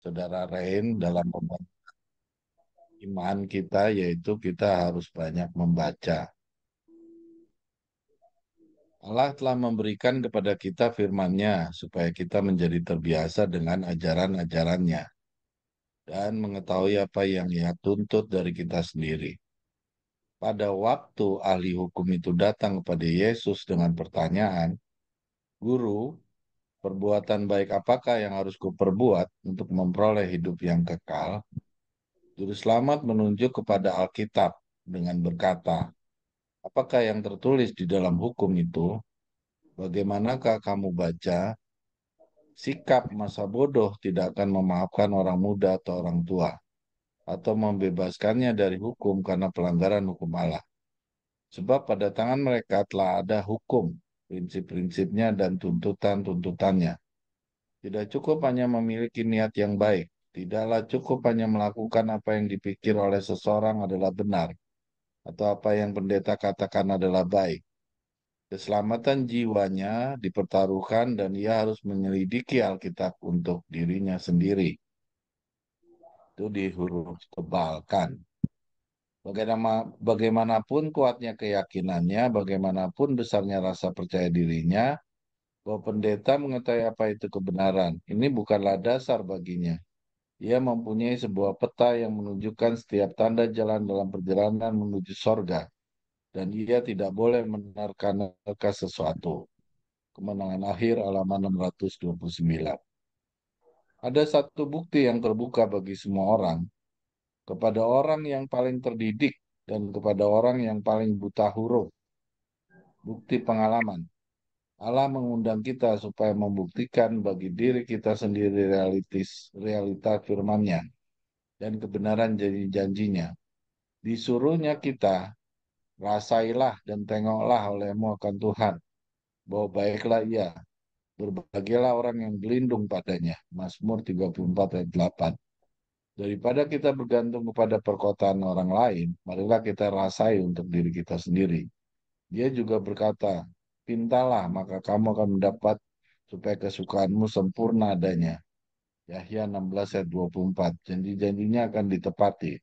Saudara Rain, dalam pembangunan iman kita, yaitu kita harus banyak membaca. Allah telah memberikan kepada kita firman-Nya supaya kita menjadi terbiasa dengan ajaran-ajarannya dan mengetahui apa yang Ia tuntut dari kita sendiri. Pada waktu ahli hukum itu datang kepada Yesus dengan pertanyaan, "Guru, perbuatan baik apakah yang harus kuperbuat untuk memperoleh hidup yang kekal?" Juru selamat menunjuk kepada Alkitab dengan berkata, "Apakah yang tertulis di dalam hukum itu? Bagaimanakah kamu baca? Sikap masa bodoh tidak akan memaafkan orang muda atau orang tua, atau membebaskannya dari hukum karena pelanggaran hukum Allah. Sebab pada tangan mereka telah ada hukum, prinsip-prinsipnya dan tuntutan-tuntutannya. Tidak cukup hanya memiliki niat yang baik. Tidaklah cukup hanya melakukan apa yang dipikir oleh seseorang adalah benar, atau apa yang pendeta katakan adalah baik. Keselamatan jiwanya dipertaruhkan dan ia harus menyelidiki Alkitab untuk dirinya sendiri." Itu di huruf tebal kan. Bagaimanapun kuatnya keyakinannya, bagaimanapun besarnya rasa percaya dirinya, bahwa pendeta mengetahui apa itu kebenaran. Ini bukanlah dasar baginya. Ia mempunyai sebuah peta yang menunjukkan setiap tanda jalan dalam perjalanan menuju sorga. Dan ia tidak boleh menerka-nerka sesuatu. Kemenangan akhir halaman 629. Ada satu bukti yang terbuka bagi semua orang, kepada orang yang paling terdidik dan kepada orang yang paling buta huruf. Bukti pengalaman. Allah mengundang kita supaya membuktikan bagi diri kita sendiri realita firman-Nya dan kebenaran janji-janjinya. Disuruhnya kita, rasailah dan tengoklah olehmu akan Tuhan, bahwa baiklah ia, berbahagialah orang yang berlindung padanya. Mazmur 34 ayat 8. Daripada kita bergantung kepada perkataan orang lain, marilah kita rasai untuk diri kita sendiri. Dia juga berkata, "Pintalah, maka kamu akan mendapat supaya kesukaanmu sempurna adanya." Yahya 16 ayat 24. Janji-janjinya akan ditepati.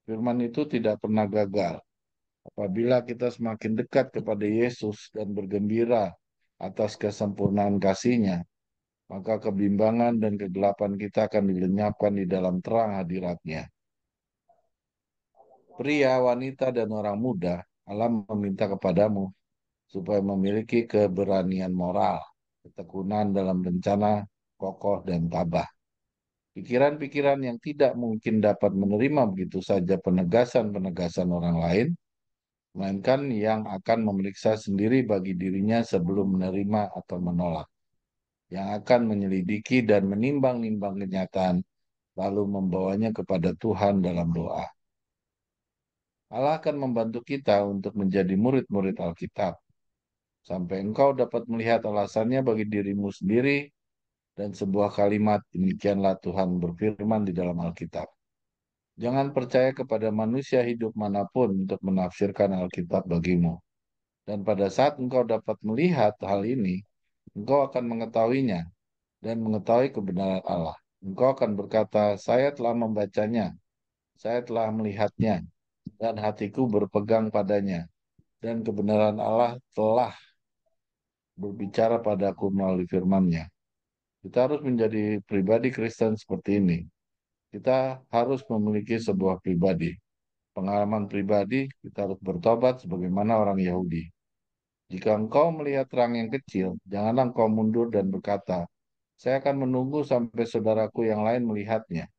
Firman itu tidak pernah gagal. Apabila kita semakin dekat kepada Yesus dan bergembira atas kesempurnaan kasih-Nya, maka kebimbangan dan kegelapan kita akan dilenyapkan di dalam terang hadirat-Nya. Pria, wanita, dan orang muda, Allah meminta kepadamu supaya memiliki keberanian moral, ketekunan dalam rencana, kokoh, dan tabah. Pikiran-pikiran yang tidak mungkin dapat menerima begitu saja penegasan-penegasan orang lain, melainkan yang akan memeriksa sendiri bagi dirinya sebelum menerima atau menolak, yang akan menyelidiki dan menimbang-nimbang kenyataan, lalu membawanya kepada Tuhan dalam doa. Allah akan membantu kita untuk menjadi murid-murid Alkitab, sampai engkau dapat melihat alasannya bagi dirimu sendiri dan sebuah kalimat, "Demikianlah Tuhan berfirman di dalam Alkitab." Jangan percaya kepada manusia hidup manapun untuk menafsirkan Alkitab bagimu. Dan pada saat engkau dapat melihat hal ini, engkau akan mengetahuinya dan mengetahui kebenaran Allah. Engkau akan berkata, "Saya telah membacanya, saya telah melihatnya, dan hatiku berpegang padanya. Dan kebenaran Allah telah berbicara padaku melalui firman-Nya." Kita harus menjadi pribadi Kristen seperti ini. Kita harus memiliki sebuah pribadi. Pengalaman pribadi, kita harus bertobat sebagaimana orang Yahudi. Jika engkau melihat terang yang kecil, janganlah engkau mundur dan berkata, "Saya akan menunggu sampai saudaraku yang lain melihatnya."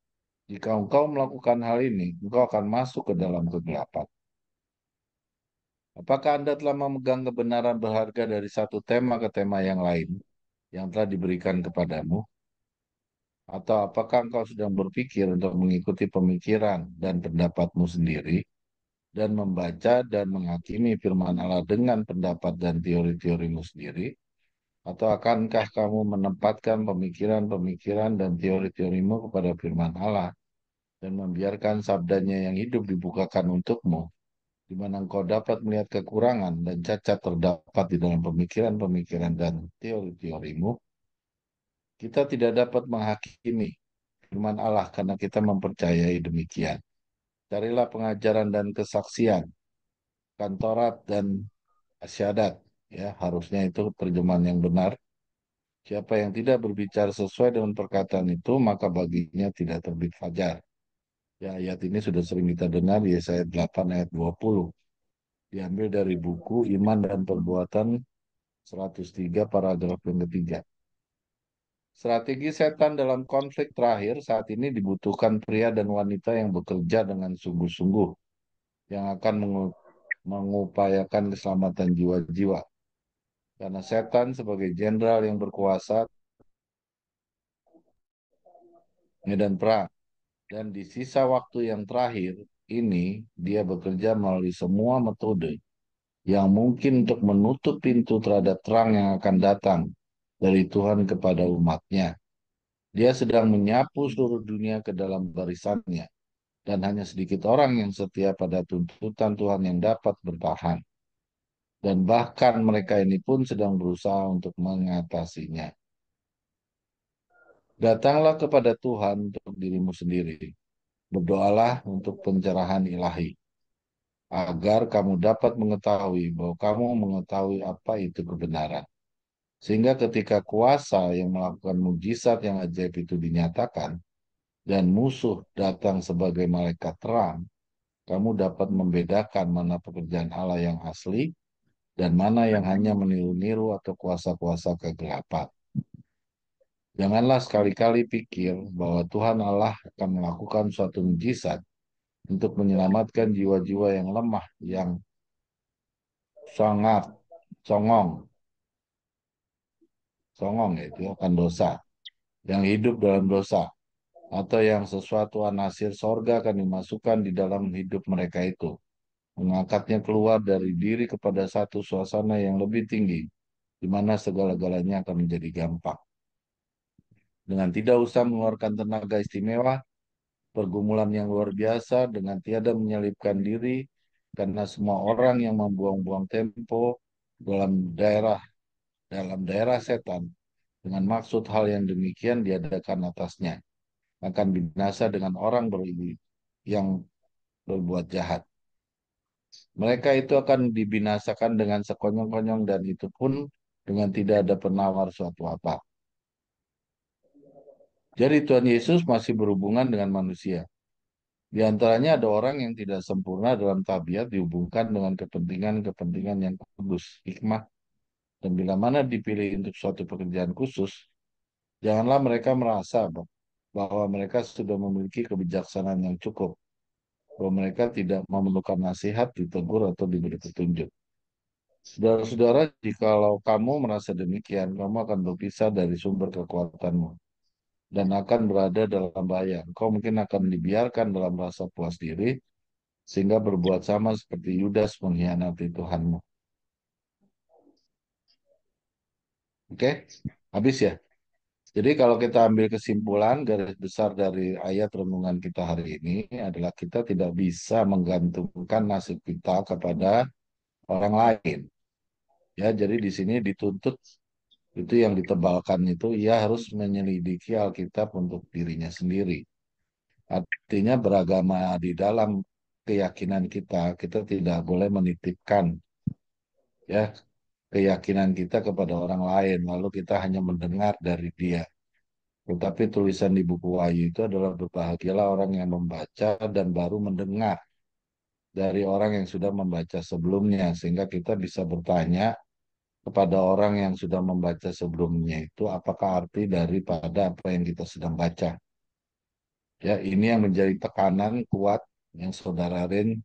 Jika engkau melakukan hal ini, engkau akan masuk ke dalam kegelapan. Apakah Anda telah memegang kebenaran berharga dari satu tema ke tema yang lain yang telah diberikan kepadamu? Atau apakah engkau sedang berpikir untuk mengikuti pemikiran dan pendapatmu sendiri dan membaca dan menghakimi firman Allah dengan pendapat dan teori-teorimu sendiri? Atau akankah kamu menempatkan pemikiran-pemikiran dan teori-teorimu kepada firman Allah dan membiarkan sabdanya yang hidup dibukakan untukmu, di mana engkau dapat melihat kekurangan dan cacat terdapat di dalam pemikiran-pemikiran dan teori-teorimu? Kita tidak dapat menghakimi. firman Allah karena kita mempercayai demikian. Carilah pengajaran dan kesaksian, kantorat dan syahadat. Ya, harusnya itu terjemahan yang benar. Siapa yang tidak berbicara sesuai dengan perkataan itu, maka baginya tidak terbit fajar. Ya, ayat ini sudah sering kita dengar di Yesaya 8 ayat 20. Diambil dari buku Iman dan Perbuatan 103 paragraf yang ketiga. Strategi setan dalam konflik terakhir saat ini dibutuhkan pria dan wanita yang bekerja dengan sungguh-sungguh, yang akan mengupayakan keselamatan jiwa-jiwa. Karena setan sebagai jenderal yang berkuasa medan perang. Dan di sisa waktu yang terakhir ini, dia bekerja melalui semua metode yang mungkin untuk menutup pintu terhadap terang yang akan datang dari Tuhan kepada umatnya. Dia sedang menyapu seluruh dunia ke dalam barisannya, dan hanya sedikit orang yang setia pada tuntutan Tuhan yang dapat bertahan. Dan bahkan mereka ini pun sedang berusaha untuk mengatasinya. Datanglah kepada Tuhan untuk dirimu sendiri. Berdoalah untuk pencerahan ilahi, agar kamu dapat mengetahui bahwa kamu mengetahui apa itu kebenaran. Sehingga ketika kuasa yang melakukan mujizat yang ajaib itu dinyatakan, dan musuh datang sebagai malaikat terang, kamu dapat membedakan mana pekerjaan Allah yang asli dan mana yang hanya meniru-niru atau kuasa-kuasa kegelapan. Janganlah sekali-kali pikir bahwa Tuhan Allah akan melakukan suatu mujizat untuk menyelamatkan jiwa-jiwa yang lemah, yang sangat songong, songong itu akan dosa, yang hidup dalam dosa, atau yang sesuatu anasir sorga akan dimasukkan di dalam hidup mereka itu, mengangkatnya keluar dari diri kepada satu suasana yang lebih tinggi, di mana segala-galanya akan menjadi gampang. Dengan tidak usah mengeluarkan tenaga istimewa, pergumulan yang luar biasa, dengan tiada menyelipkan diri, karena semua orang yang membuang-buang tempo dalam daerah dalam daerah setan, dengan maksud hal yang demikian diadakan atasnya, akan binasa dengan orang yang berbuat jahat. Mereka itu akan dibinasakan dengan sekonyong-konyong dan itu pun dengan tidak ada penawar suatu apa. Jadi Tuhan Yesus masih berhubungan dengan manusia. Di antaranya ada orang yang tidak sempurna dalam tabiat dihubungkan dengan kepentingan-kepentingan yang kudus, hikmah, dan bila mana dipilih untuk suatu pekerjaan khusus, janganlah mereka merasa bahwa mereka sudah memiliki kebijaksanaan yang cukup, bahwa mereka tidak memerlukan nasihat, ditegur, atau diberi petunjuk. Saudara-saudara, jikalau kamu merasa demikian, kamu akan berpisah dari sumber kekuatanmu dan akan berada dalam bahaya. Kau mungkin akan dibiarkan dalam rasa puas diri, sehingga berbuat sama seperti Yudas mengkhianati Tuhanmu. Oke? Habis ya? Jadi kalau kita ambil kesimpulan, garis besar dari ayat renungan kita hari ini adalah kita tidak bisa menggantungkan nasib kita kepada orang lain. Ya, jadi di sini dituntut itu yang ditebalkan itu ia harus menyelidiki Alkitab untuk dirinya sendiri. Artinya beragama di dalam keyakinan kita, kita tidak boleh menitipkan ya keyakinan kita kepada orang lain, lalu kita hanya mendengar dari dia. Tetapi tulisan di buku Wahyu itu adalah berbahagialah orang yang membaca dan baru mendengar dari orang yang sudah membaca sebelumnya, sehingga kita bisa bertanya kepada orang yang sudah membaca sebelumnya itu apakah arti daripada apa yang kita sedang baca. Ya, ini yang menjadi tekanan kuat yang Saudara Rin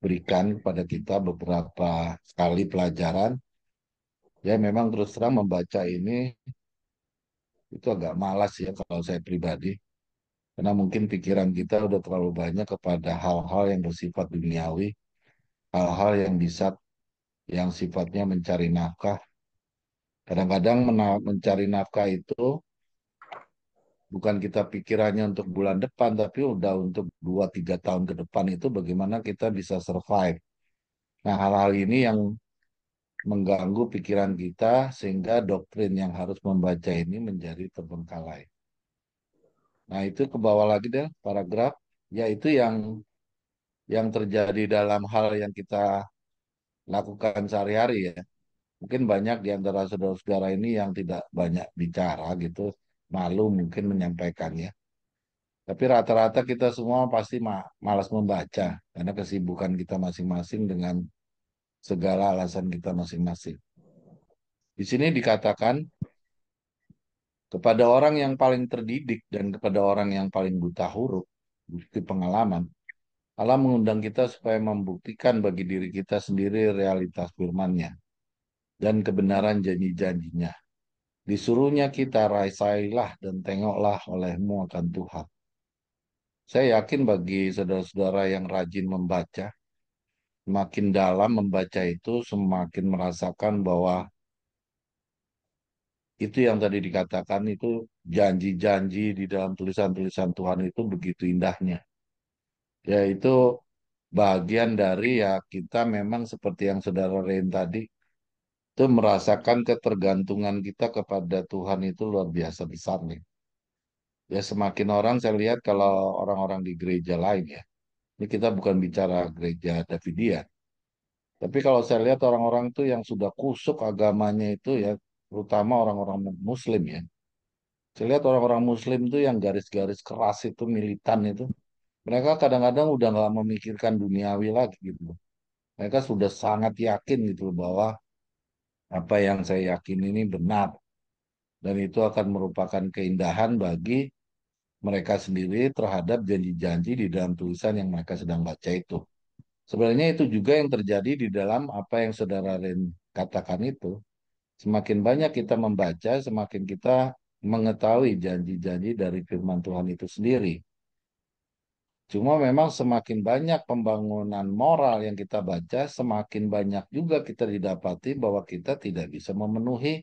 berikan kepada kita beberapa kali pelajaran. Ya, memang terus terang membaca ini itu agak malas ya kalau saya pribadi. Karena mungkin pikiran kita udah terlalu banyak kepada hal-hal yang bersifat duniawi, hal-hal yang bisa, yang sifatnya mencari nafkah. Kadang-kadang mencari nafkah itu bukan kita pikirannya untuk bulan depan, tapi udah untuk 2-3 tahun ke depan itu bagaimana kita bisa survive. Nah, hal-hal ini yang mengganggu pikiran kita sehingga doktrin yang harus membaca ini menjadi terbengkalai. Nah, itu ke bawah lagi deh paragraf. Ya, itu yang terjadi dalam hal yang kita lakukan sehari-hari ya. Mungkin banyak di antara saudara-saudara ini yang tidak banyak bicara gitu, malu mungkin menyampaikannya. Tapi rata-rata kita semua pasti malas membaca karena kesibukan kita masing-masing dengan segala alasan kita masing-masing. Di sini dikatakan kepada orang yang paling terdidik dan kepada orang yang paling buta huruf, bukti pengalaman, Allah mengundang kita supaya membuktikan bagi diri kita sendiri realitas firman-Nya dan kebenaran janji-janjinya. Disuruhnya kita rasailah dan tengoklah olehmu akan Tuhan. Saya yakin bagi saudara-saudara yang rajin membaca, semakin dalam membaca itu, semakin merasakan bahwa itu yang tadi dikatakan itu janji-janji di dalam tulisan-tulisan Tuhan itu begitu indahnya. Yaitu bagian dari ya kita memang seperti yang saudara Ren tadi, itu merasakan ketergantungan kita kepada Tuhan itu luar biasa besar nih. Ya semakin orang saya lihat kalau orang-orang di gereja lain ya. Ini kita bukan bicara gereja Davidia. Tapi kalau saya lihat orang-orang itu yang sudah kusuk agamanya itu ya, terutama orang-orang Muslim ya. Saya lihat orang-orang Muslim itu yang garis-garis keras itu, militan itu. Mereka kadang-kadang udah nggak memikirkan duniawi lagi gitu. Mereka sudah sangat yakin gitu bahwa apa yang saya yakin ini benar. Dan itu akan merupakan keindahan bagi mereka sendiri terhadap janji-janji di dalam tulisan yang mereka sedang baca itu. Sebenarnya itu juga yang terjadi di dalam apa yang saudara Ren katakan itu. Semakin banyak kita membaca, semakin kita mengetahui janji-janji dari firman Tuhan itu sendiri. Cuma memang semakin banyak pembangunan moral yang kita baca, semakin banyak juga kita didapati bahwa kita tidak bisa memenuhi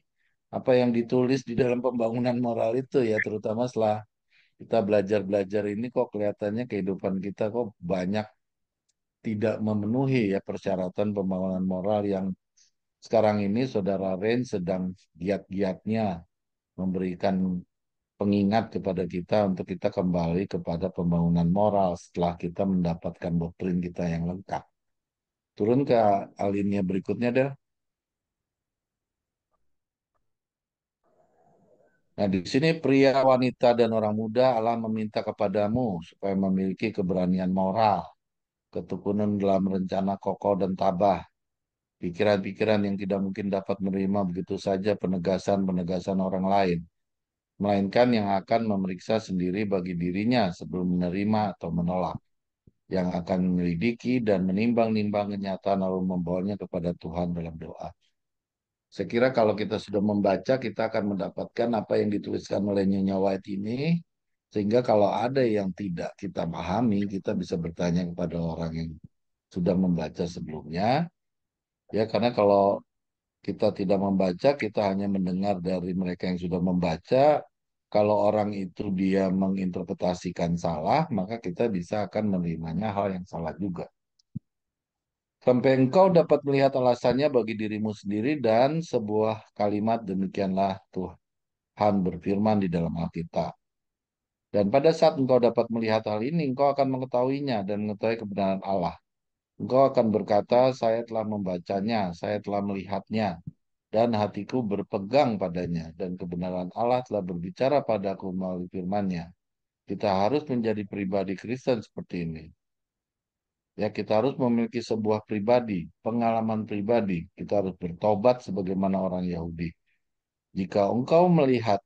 apa yang ditulis di dalam pembangunan moral itu ya, terutama setelah kita belajar-belajar ini kok kelihatannya kehidupan kita kok banyak tidak memenuhi ya persyaratan pembangunan moral yang sekarang ini Saudara Ren sedang giat-giatnya memberikan pengingat kepada kita untuk kita kembali kepada pembangunan moral setelah kita mendapatkan doktrin kita yang lengkap. Turun ke alinea berikutnya deh. Nah, di sini pria, wanita, dan orang muda Allah meminta kepadamu supaya memiliki keberanian moral, ketekunan dalam rencana kokoh dan tabah, pikiran-pikiran yang tidak mungkin dapat menerima begitu saja penegasan-penegasan orang lain, melainkan yang akan memeriksa sendiri bagi dirinya sebelum menerima atau menolak, yang akan menyelidiki dan menimbang-nimbang kenyataan lalu membawanya kepada Tuhan dalam doa. Saya kira kalau kita sudah membaca, kita akan mendapatkan apa yang dituliskan oleh Nyonya White ini, sehingga kalau ada yang tidak kita pahami, kita bisa bertanya kepada orang yang sudah membaca sebelumnya. Ya, karena kalau kita tidak membaca, kita hanya mendengar dari mereka yang sudah membaca. Kalau orang itu dia menginterpretasikan salah, maka kita bisa akan menerimanya hal yang salah juga. Sampai engkau dapat melihat alasannya bagi dirimu sendiri dan sebuah kalimat demikianlah Tuhan berfirman di dalam Alkitab. Dan pada saat engkau dapat melihat hal ini, engkau akan mengetahuinya dan mengetahui kebenaran Allah. Engkau akan berkata, saya telah membacanya, saya telah melihatnya, dan hatiku berpegang padanya, dan kebenaran Allah telah berbicara padaku melalui firman-Nya. Kita harus menjadi pribadi Kristen seperti ini. Ya, kita harus memiliki sebuah pribadi, pengalaman pribadi. Kita harus bertobat sebagaimana orang Yahudi. Jika engkau melihat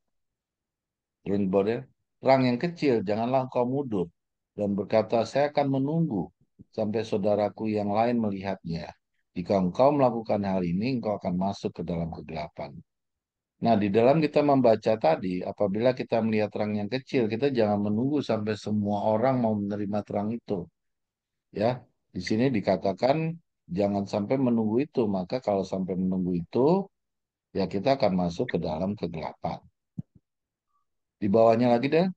terang yang kecil, janganlah engkau mundur dan berkata, saya akan menunggu sampai saudaraku yang lain melihatnya. Jika engkau melakukan hal ini, engkau akan masuk ke dalam kegelapan. Nah, di dalam kita membaca tadi, apabila kita melihat terang yang kecil, kita jangan menunggu sampai semua orang mau menerima terang itu. Ya, di sini dikatakan jangan sampai menunggu itu. Maka kalau sampai menunggu itu, ya kita akan masuk ke dalam kegelapan. Di bawahnya lagi deh.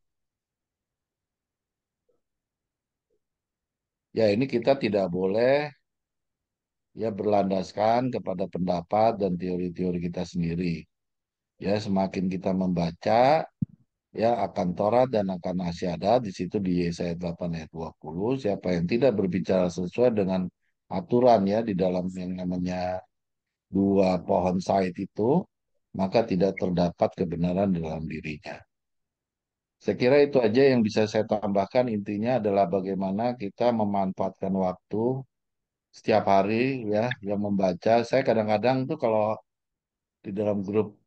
Ya, ini kita tidak boleh ya berlandaskan kepada pendapat dan teori-teori kita sendiri. Ya, semakin kita membaca, ya akan Taurat dan akan Asyhadat di situ di Yesaya 8 ayat 20, siapa yang tidak berbicara sesuai dengan aturan ya di dalam yang namanya dua pohon said itu, maka tidak terdapat kebenaran di dalam dirinya. Saya kira itu aja yang bisa saya tambahkan. Intinya adalah bagaimana kita memanfaatkan waktu setiap hari ya yang membaca. Saya kadang-kadang tuh kalau di dalam grup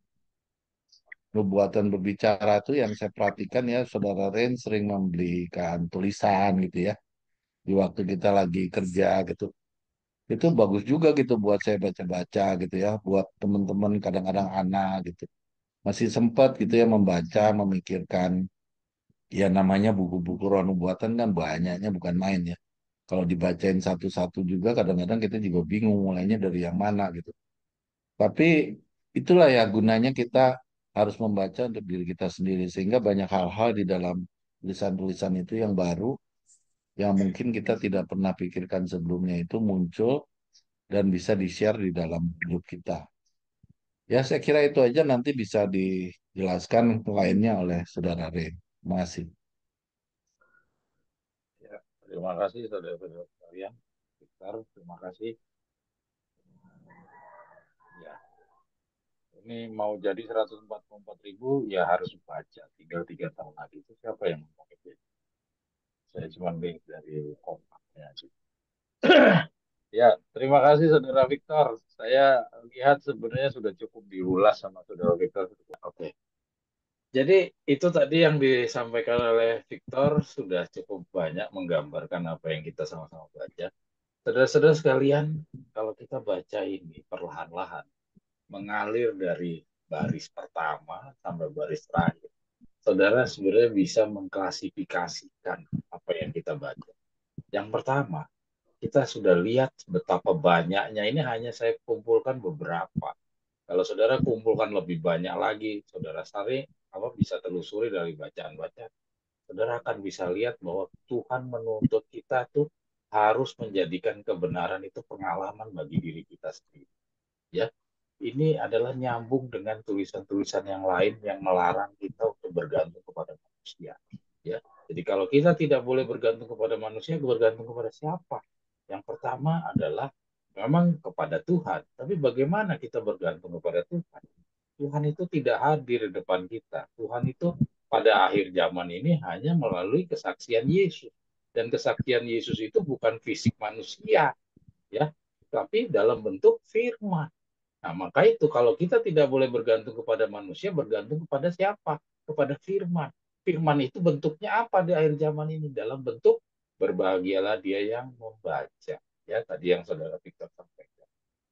Nubuatan Berbicara tuh yang saya perhatikan ya, Saudara Ren sering membelikan tulisan gitu ya di waktu kita lagi kerja gitu. Itu bagus juga gitu buat saya baca-baca gitu ya, buat teman-teman kadang-kadang anak gitu. Masih sempat gitu ya membaca, memikirkan ya namanya buku-buku roh nubuatan kan banyaknya bukan main ya. Kalau dibacain satu-satu juga kadang-kadang kita juga bingung mulainya dari yang mana gitu. Tapi itulah ya gunanya kita harus membaca untuk diri kita sendiri sehingga banyak hal-hal di dalam tulisan-tulisan itu yang baru yang mungkin kita tidak pernah pikirkan sebelumnya itu muncul dan bisa di-share di dalam hidup kita. Ya, saya kira itu aja nanti bisa dijelaskan lainnya oleh Saudara Ray. Terima kasih. Ya, terima kasih saudara-saudara sekalian. Victor, terima kasih. Ya, ini mau jadi 144.000 ya harus baca. Tinggal 3 tahun lagi itu siapa yang mau itu? Saya cuma link dari kompaknya aja. Ya, terima kasih saudara Victor. Saya lihat sebenarnya sudah cukup diulas sama saudara Victor. Oke. Jadi itu tadi yang disampaikan oleh Victor sudah cukup banyak menggambarkan apa yang kita sama-sama baca. Saudara-saudara sekalian, kalau kita baca ini perlahan-lahan, mengalir dari baris pertama sampai baris terakhir, saudara sebenarnya bisa mengklasifikasikan apa yang kita baca. Yang pertama, kita sudah lihat betapa banyaknya, ini hanya saya kumpulkan beberapa. Kalau saudara kumpulkan lebih banyak lagi, saudara sari apa bisa telusuri dari bacaan-bacaan, saudara akan bisa lihat bahwa Tuhan menuntut kita tuh harus menjadikan kebenaran itu pengalaman bagi diri kita sendiri. Ya, ini adalah nyambung dengan tulisan-tulisan yang lain yang melarang kita untuk bergantung kepada manusia. Ya, jadi kalau kita tidak boleh bergantung kepada manusia, bergantung kepada siapa? Yang pertama adalah memang kepada Tuhan. Tapi bagaimana kita bergantung kepada Tuhan? Tuhan itu tidak hadir di depan kita. Tuhan itu pada akhir zaman ini hanya melalui kesaksian Yesus. Dan kesaksian Yesus itu bukan fisik manusia, ya, tapi dalam bentuk firman. Nah, maka itu kalau kita tidak boleh bergantung kepada manusia, bergantung kepada siapa? Kepada firman. Firman itu bentuknya apa di akhir zaman ini? Dalam bentuk berbahagialah dia yang membaca. Ya, tadi yang saudara Victor sampaikan.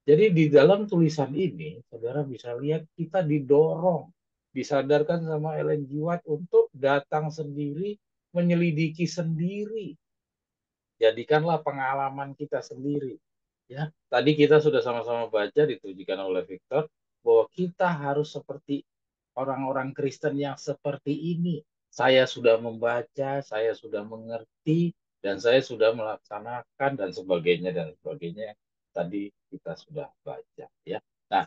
Jadi di dalam tulisan ini, saudara bisa lihat kita didorong, disadarkan sama Ellen G. White untuk datang sendiri, menyelidiki sendiri. Jadikanlah pengalaman kita sendiri. Ya, tadi kita sudah sama-sama baca ditujukan oleh Victor bahwa kita harus seperti orang-orang Kristen yang seperti ini. Saya sudah membaca, saya sudah mengerti, dan saya sudah melaksanakan dan sebagainya. Tadi kita sudah baca, ya. Nah,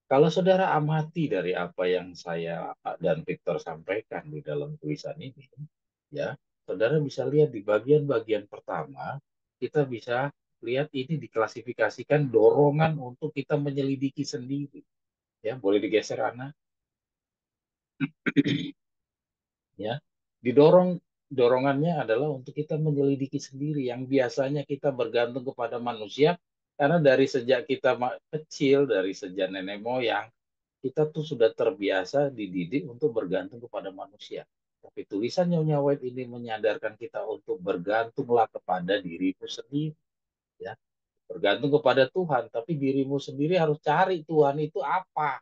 kalau saudara amati dari apa yang saya dan Victor sampaikan di dalam tulisan ini, ya, saudara bisa lihat di bagian-bagian pertama, kita bisa lihat ini diklasifikasikan dorongan untuk kita menyelidiki sendiri. Ya, boleh digeser Ana? Ya, didorong dorongannya adalah untuk kita menyelidiki sendiri yang biasanya kita bergantung kepada manusia karena dari sejak kita kecil, dari sejak nenek moyang, kita tuh sudah terbiasa dididik untuk bergantung kepada manusia. Tapi tulisan Nyonya White ini menyadarkan kita untuk bergantunglah kepada dirimu sendiri, ya. Bergantung kepada Tuhan, tapi dirimu sendiri harus cari Tuhan itu apa,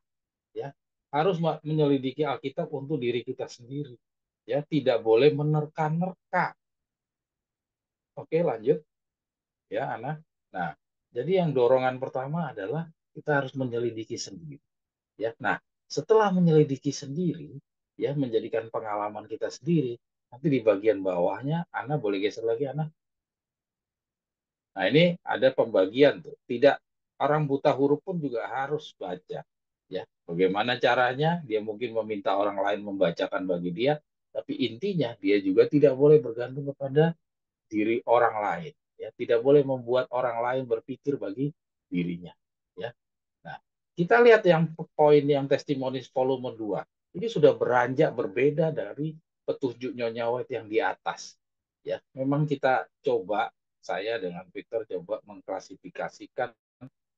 ya. Harus menyelidiki Alkitab untuk diri kita sendiri. Ya, tidak boleh menerka-nerka. Oke, lanjut ya, Ana. Nah, jadi yang dorongan pertama adalah kita harus menyelidiki sendiri. Ya, nah setelah menyelidiki sendiri, ya menjadikan pengalaman kita sendiri. Nanti di bagian bawahnya, Ana boleh geser lagi, Ana. Nah ini ada pembagian tuh. Tidak orang buta huruf pun juga harus baca. Ya, bagaimana caranya? Dia mungkin meminta orang lain membacakan bagi dia. Tapi intinya dia juga tidak boleh bergantung kepada diri orang lain. Ya, tidak boleh membuat orang lain berpikir bagi dirinya. Ya, nah kita lihat yang poin yang testimoni volume 2 ini sudah beranjak berbeda dari petunjuk Nyonya White yang di atas. Ya, memang kita coba saya dengan Victor coba mengklasifikasikan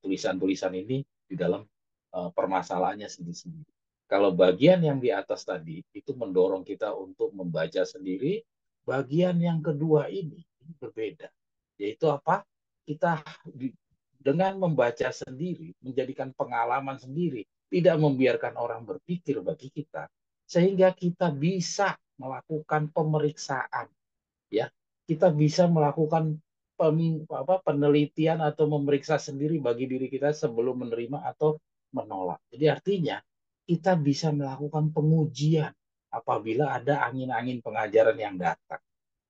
tulisan-tulisan ini di dalam permasalahannya sendiri-sendiri. Kalau bagian yang di atas tadi itu mendorong kita untuk membaca sendiri, bagian yang kedua ini berbeda. Yaitu apa? Kita dengan membaca sendiri, menjadikan pengalaman sendiri, tidak membiarkan orang berpikir bagi kita, sehingga kita bisa melakukan pemeriksaan, ya, kita bisa melakukan penelitian atau memeriksa sendiri bagi diri kita sebelum menerima atau menolak. Jadi artinya kita bisa melakukan pengujian apabila ada angin-angin pengajaran yang datang.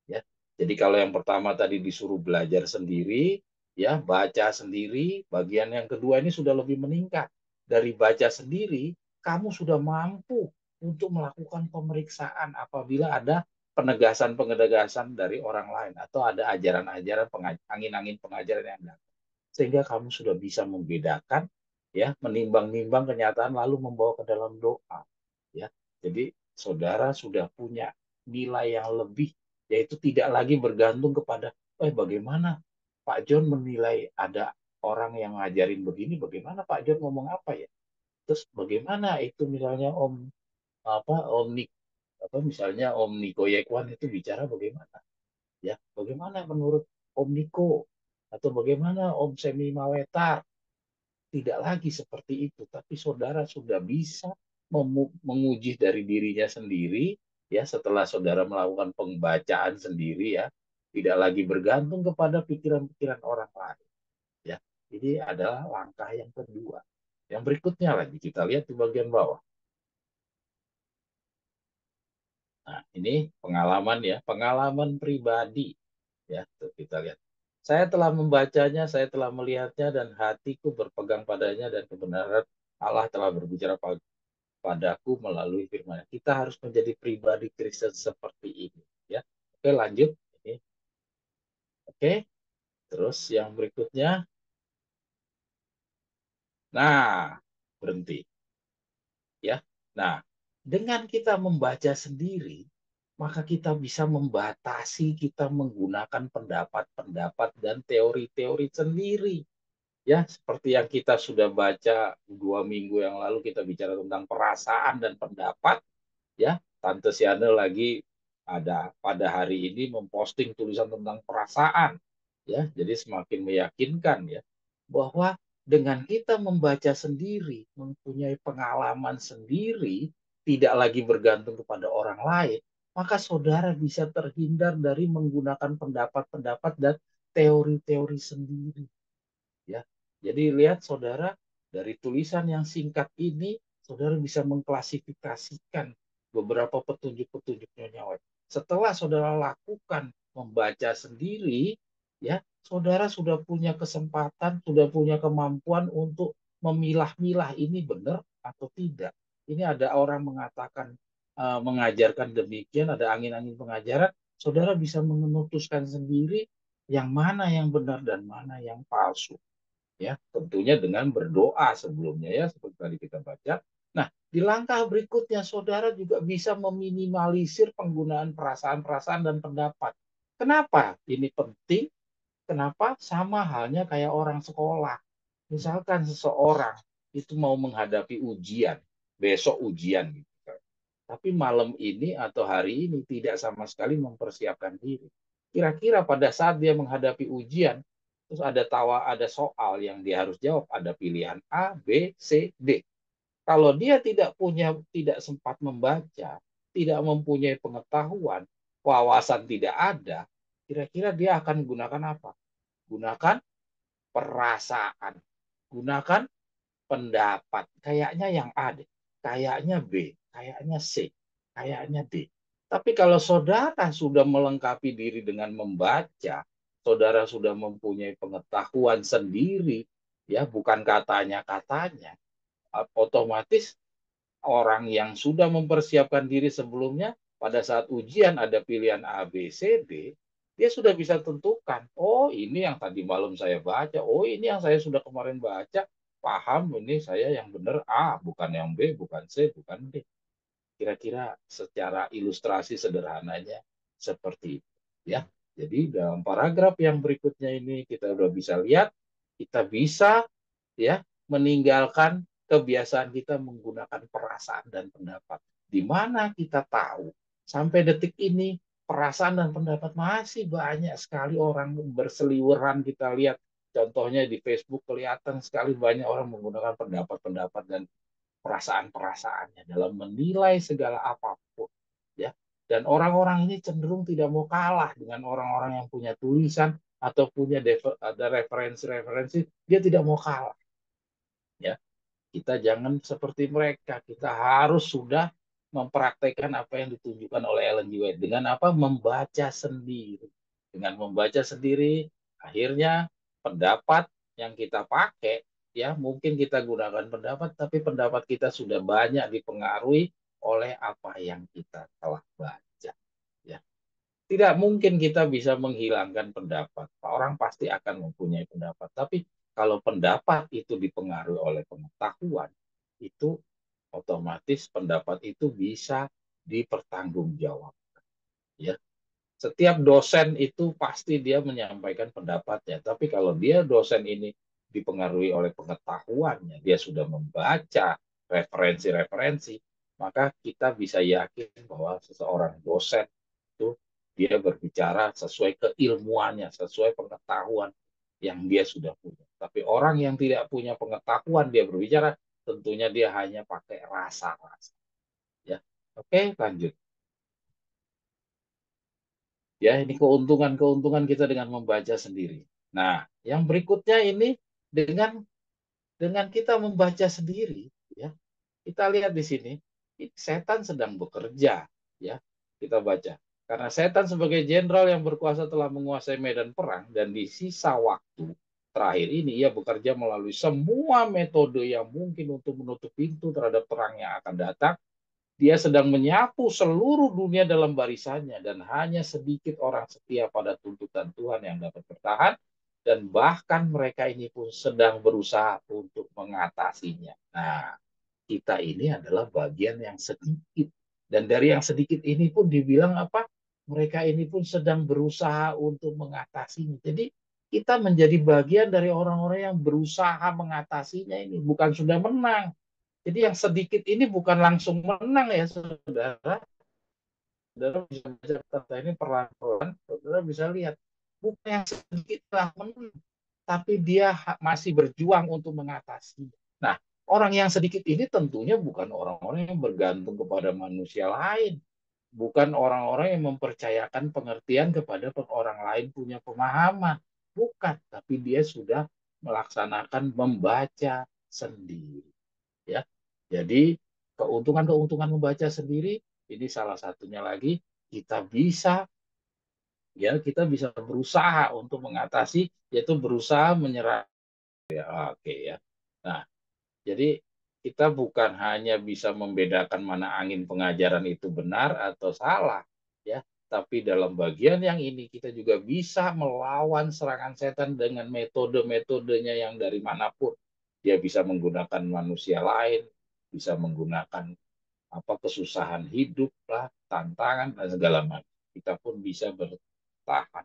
Ya, jadi kalau yang pertama tadi disuruh belajar sendiri, ya baca sendiri, bagian yang kedua ini sudah lebih meningkat. Dari baca sendiri, kamu sudah mampu untuk melakukan pemeriksaan apabila ada penegasan-penegasan dari orang lain atau ada ajaran-ajaran angin-angin pengajaran yang datang. Sehingga kamu sudah bisa membedakan, ya, menimbang-nimbang kenyataan lalu membawa ke dalam doa, ya. Jadi saudara sudah punya nilai yang lebih, yaitu tidak lagi bergantung kepada bagaimana Pak John menilai ada orang yang ngajarin begini, bagaimana Pak John ngomong apa ya, terus bagaimana itu misalnya Om Nik apa misalnya Om Niko Yekwan itu bicara bagaimana, ya, bagaimana menurut Om Niko atau bagaimana Om Semi Mawetar. Tidak lagi seperti itu, tapi saudara sudah bisa menguji dari dirinya sendiri, ya, setelah saudara melakukan pembacaan sendiri, ya, tidak lagi bergantung kepada pikiran-pikiran orang lain, ya. Ini adalah langkah yang kedua. Yang berikutnya lagi kita lihat di bagian bawah. Nah, ini pengalaman, ya, pengalaman pribadi, ya. Tuh, kita lihat. Saya telah membacanya, saya telah melihatnya, dan hatiku berpegang padanya, dan kebenaran Allah telah berbicara padaku melalui firman. Kita harus menjadi pribadi Kristen seperti ini, ya. Oke, lanjut. Ini. Oke, terus yang berikutnya. Nah, berhenti, ya. Nah, dengan kita membaca sendiri, maka kita bisa membatasi, kita menggunakan pendapat-pendapat dan teori-teori sendiri. Ya, seperti yang kita sudah baca 2 minggu yang lalu, kita bicara tentang perasaan dan pendapat. Ya, Tante Siana lagi ada pada hari ini memposting tulisan tentang perasaan, ya, jadi semakin meyakinkan, ya, bahwa dengan kita membaca sendiri, mempunyai pengalaman sendiri, tidak lagi bergantung kepada orang lain, maka saudara bisa terhindar dari menggunakan pendapat-pendapat dan teori-teori sendiri, ya. Jadi lihat saudara, dari tulisan yang singkat ini saudara bisa mengklasifikasikan beberapa petunjuk-petunjuknya nyawa. Setelah saudara lakukan membaca sendiri, ya, saudara sudah punya kesempatan, sudah punya kemampuan untuk memilah-milah ini benar atau tidak. Ini ada orang mengatakan mengajarkan demikian, ada angin-angin pengajaran, saudara bisa memutuskan sendiri yang mana yang benar dan mana yang palsu, ya, tentunya dengan berdoa sebelumnya, ya, seperti tadi kita baca. Nah, di langkah berikutnya saudara juga bisa meminimalisir penggunaan perasaan-perasaan dan pendapat. Kenapa ini penting? Kenapa? Sama halnya kayak orang sekolah. Misalkan seseorang itu mau menghadapi ujian, besok ujian gitu, tapi malam ini atau hari ini tidak sama sekali mempersiapkan diri. Kira-kira pada saat dia menghadapi ujian, terus ada soal yang dia harus jawab, ada pilihan A, B, C, D. Kalau dia tidak sempat membaca, tidak mempunyai pengetahuan, wawasan tidak ada, kira-kira dia akan gunakan apa? Gunakan perasaan, gunakan pendapat. Kayaknya yang A deh, kayaknya B, kayaknya C, kayaknya D. Tapi kalau saudara sudah melengkapi diri dengan membaca, saudara sudah mempunyai pengetahuan sendiri, ya, bukan katanya, otomatis orang yang sudah mempersiapkan diri sebelumnya pada saat ujian ada pilihan A, B, C, D, dia sudah bisa tentukan, oh ini yang tadi malam saya baca, oh ini yang saya sudah kemarin baca, paham ini saya yang benar A, bukan yang B, bukan C, bukan D. Kira-kira secara ilustrasi sederhananya seperti itu. Ya, jadi dalam paragraf yang berikutnya ini kita udah bisa lihat, kita bisa ya meninggalkan kebiasaan kita menggunakan perasaan dan pendapat. Di mana kita tahu sampai detik ini perasaan dan pendapat masih banyak sekali orang berseliweran, kita lihat contohnya di Facebook kelihatan sekali banyak orang menggunakan pendapat-pendapat dan perasaan-perasaannya dalam menilai segala apapun, ya. Dan orang-orang ini cenderung tidak mau kalah dengan orang-orang yang punya tulisan atau punya ada referensi-referensi, dia tidak mau kalah, ya. Kita jangan seperti mereka, kita harus sudah mempraktekkan apa yang ditunjukkan oleh Ellen G. White dengan apa, membaca sendiri. Dengan membaca sendiri, akhirnya pendapat yang kita pakai, ya mungkin kita gunakan pendapat, tapi pendapat kita sudah banyak dipengaruhi oleh apa yang kita telah baca, ya. Tidak mungkin kita bisa menghilangkan pendapat. Orang pasti akan mempunyai pendapat. Tapi kalau pendapat itu dipengaruhi oleh pengetahuan, itu otomatis pendapat itu bisa dipertanggungjawabkan. Ya, setiap dosen itu pasti dia menyampaikan pendapatnya. Tapi kalau dia dosen ini dipengaruhi oleh pengetahuannya, dia sudah membaca referensi-referensi, maka kita bisa yakin bahwa seseorang dosen itu dia berbicara sesuai keilmuannya, sesuai pengetahuan yang dia sudah punya. Tapi orang yang tidak punya pengetahuan dia berbicara, tentunya dia hanya pakai rasa-rasa. Ya, oke, lanjut. Ya, ini keuntungan-keuntungan kita dengan membaca sendiri. Nah, yang berikutnya ini dengan kita membaca sendiri, ya. Kita lihat di sini, setan sedang bekerja, ya. Kita baca. Karena setan sebagai jenderal yang berkuasa telah menguasai medan perang dan di sisa waktu terakhir ini ia bekerja melalui semua metode yang mungkin untuk menutup pintu terhadap perang yang akan datang. Dia sedang menyapu seluruh dunia dalam barisannya dan hanya sedikit orang setia pada tuntutan Tuhan yang dapat bertahan, dan bahkan mereka ini pun sedang berusaha untuk mengatasinya. Nah, kita ini adalah bagian yang sedikit, dan dari yang sedikit ini pun dibilang apa? Mereka ini pun sedang berusaha untuk mengatasinya. Jadi kita menjadi bagian dari orang-orang yang berusaha mengatasinya ini, bukan sudah menang. Jadi yang sedikit ini bukan langsung menang ya saudara. Saudara bisa baca kata ini pelan-pelan, saudara bisa lihat. Bukan yang sedikit lah menang, tapi dia masih berjuang untuk mengatasi. Nah, orang yang sedikit ini tentunya bukan orang-orang yang bergantung kepada manusia lain. Bukan orang-orang yang mempercayakan pengertian kepada orang lain punya pemahaman. Bukan, tapi dia sudah melaksanakan membaca sendiri. Ya, jadi keuntungan-keuntungan membaca sendiri ini salah satunya lagi, kita bisa kita bisa berusaha untuk mengatasi, yaitu berusaha menyerah. Oke ya. Nah, jadi kita bukan hanya bisa membedakan mana angin pengajaran itu benar atau salah, ya, tapi dalam bagian yang ini kita juga bisa melawan serangan setan dengan metode-metodenya yang dari manapun. Dia bisa menggunakan manusia lain, bisa menggunakan apa kesusahan hidup lah, tantangan dan segala macam. Kita pun bisa bertahan.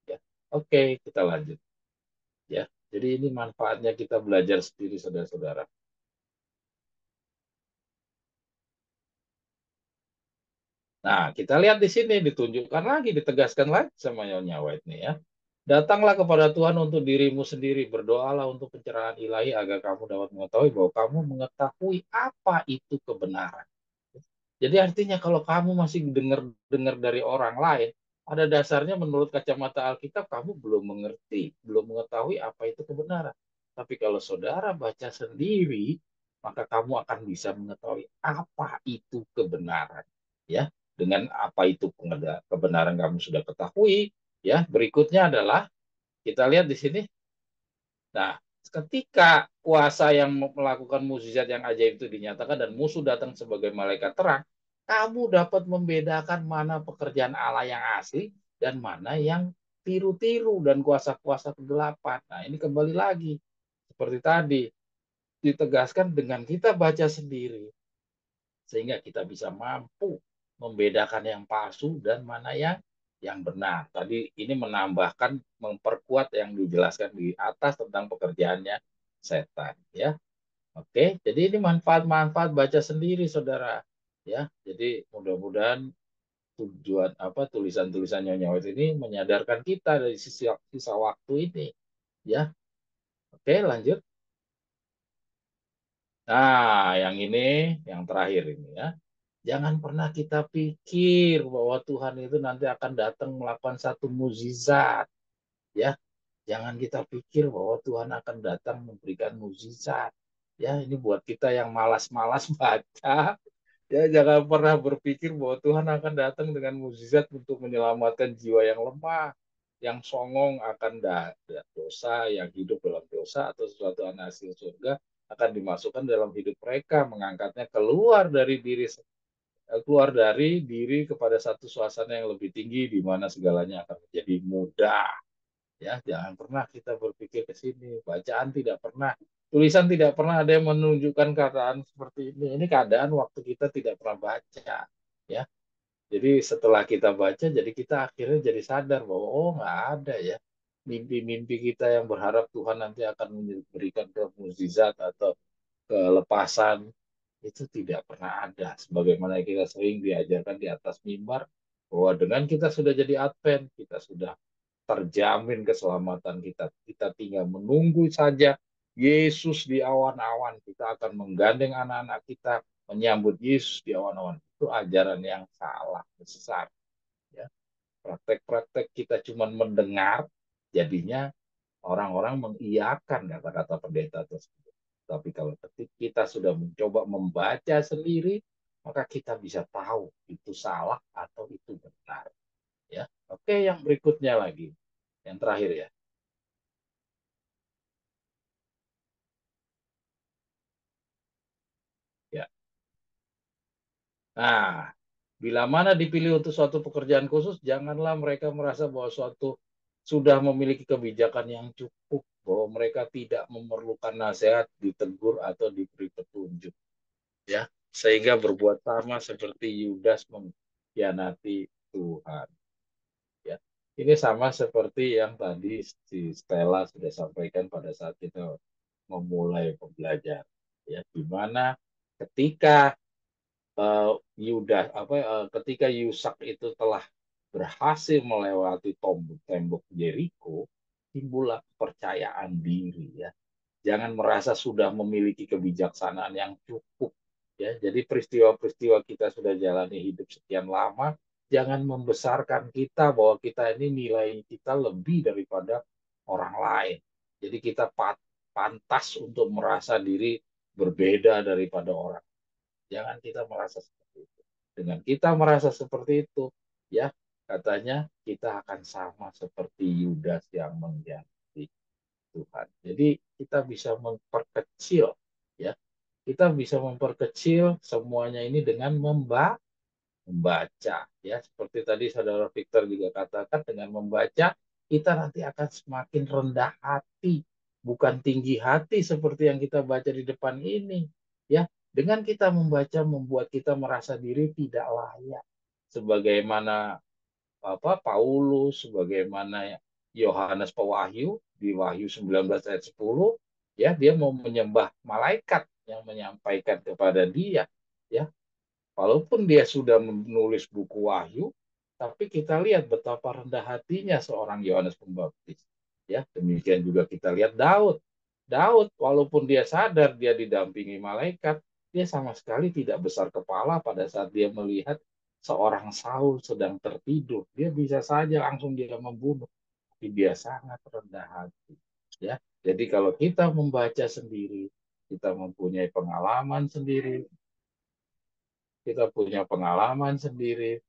Ya. Oke, kita lanjut. Ya, jadi ini manfaatnya kita belajar sendiri, saudara-saudara. Nah, kita lihat di sini ditunjukkan lagi, ditegaskan lagi sama Nyonya White nih ya. Datanglah kepada Tuhan untuk dirimu sendiri, berdoalah untuk pencerahan ilahi agar kamu dapat mengetahui bahwa kamu mengetahui apa itu kebenaran. Jadi artinya kalau kamu masih dengar-dengar dari orang lain, pada dasarnya menurut kacamata Alkitab kamu belum mengerti, belum mengetahui apa itu kebenaran. Tapi kalau saudara baca sendiri, maka kamu akan bisa mengetahui apa itu kebenaran. Ya, dengan apa itu kebenaran kamu sudah ketahui, ya, berikutnya adalah kita lihat di sini. Nah, ketika kuasa yang melakukan mukjizat yang ajaib itu dinyatakan dan musuh datang sebagai malaikat terang, kamu dapat membedakan mana pekerjaan Allah yang asli dan mana yang tiru-tiru dan kuasa-kuasa kegelapan. Nah, ini kembali lagi seperti tadi ditegaskan dengan kita baca sendiri sehingga kita bisa mampu membedakan yang palsu dan mana yang benar. Tadi ini menambahkan, memperkuat yang dijelaskan di atas tentang pekerjaannya setan, ya. Oke, jadi ini manfaat-manfaat baca sendiri, saudara. Ya, jadi mudah-mudahan tujuan apa tulisan-tulisan Nyonya Wet ini menyadarkan kita dari sisa waktu ini, ya. Oke, lanjut. Nah, yang ini, yang terakhir ini ya. Jangan pernah kita pikir bahwa Tuhan itu nanti akan datang melakukan satu mukjizat, ya. Jangan kita pikir bahwa Tuhan akan datang memberikan mukjizat. Ya, ini buat kita yang malas-malas baca. Ya, jangan pernah berpikir bahwa Tuhan akan datang dengan mukjizat untuk menyelamatkan jiwa yang lemah, yang songong akan dosa, yang hidup dalam dosa atau sesuatu yang hasil surga akan dimasukkan dalam hidup mereka, mengangkatnya keluar dari diri kepada satu suasana yang lebih tinggi di mana segalanya akan menjadi mudah. Ya, jangan pernah kita berpikir ke sini. Bacaan tidak pernah, tulisan tidak pernah ada yang menunjukkan keadaan seperti ini. Ini keadaan waktu kita tidak pernah baca. Ya, jadi setelah kita baca, jadi kita akhirnya jadi sadar bahwa oh nggak ada ya mimpi-mimpi kita yang berharap Tuhan nanti akan memberikan mukjizat atau kelepasan itu tidak pernah ada. Sebagaimana kita sering diajarkan di atas mimbar bahwa dengan kita sudah jadi Advent, kita sudah terjamin keselamatan kita. Kita tinggal menunggu saja Yesus di awan-awan. Kita akan menggandeng anak-anak kita menyambut Yesus di awan-awan. Itu ajaran yang salah besar. Ya. Praktek-praktek kita cuma mendengar, jadinya orang-orang mengiyakan kata-kata pendeta tersebut. Tapi kalau kita sudah mencoba membaca sendiri, maka kita bisa tahu itu salah atau itu benar. Ya, oke, yang berikutnya lagi, yang terakhir ya. Ya. Nah, bila mana dipilih untuk suatu pekerjaan khusus, janganlah mereka merasa bahwa suatu sudah memiliki kebijakan yang cukup, bahwa mereka tidak memerlukan nasihat, ditegur atau diberi petunjuk, ya, sehingga berbuat sama seperti Yudas mengkhianati Tuhan. Ya, ini sama seperti yang tadi si Stella sudah sampaikan pada saat kita memulai pembelajaran. Ya, di mana ketika ketika Yusak itu telah berhasil melewati tembok Jericho, timbullah kepercayaan diri, ya. Jangan merasa sudah memiliki kebijaksanaan yang cukup, ya. Jadi peristiwa-peristiwa kita sudah jalani hidup sekian lama, jangan membesarkan kita bahwa kita ini nilai kita lebih daripada orang lain. Jadi kita pantas untuk merasa diri berbeda daripada orang. Jangan kita merasa seperti itu. Dengan kita merasa seperti itu, ya, katanya kita akan sama seperti Yudas yang mengkhianati Tuhan. Jadi kita bisa memperkecil, ya. Kita bisa memperkecil semuanya ini dengan membaca, ya. Seperti tadi saudara Victor juga katakan, dengan membaca kita nanti akan semakin rendah hati, bukan tinggi hati seperti yang kita baca di depan ini, ya. Dengan kita membaca membuat kita merasa diri tidak layak, sebagaimana Paulus, sebagaimana Yohanes Pewahyu di Wahyu 19 ayat 10, ya, dia mau menyembah malaikat yang menyampaikan kepada dia, ya. Walaupun dia sudah menulis buku Wahyu, tapi kita lihat betapa rendah hatinya seorang Yohanes Pembaptis. Ya, demikian juga kita lihat Daud. Daud, walaupun dia sadar dia didampingi malaikat, dia sama sekali tidak besar kepala pada saat dia melihat seorang Saul sedang tertidur. Dia bisa saja langsung dia membunuh, tapi dia sangat rendah hati. Ya, jadi kalau kita membaca sendiri, kita mempunyai pengalaman sendiri, kita punya pengalaman sendiri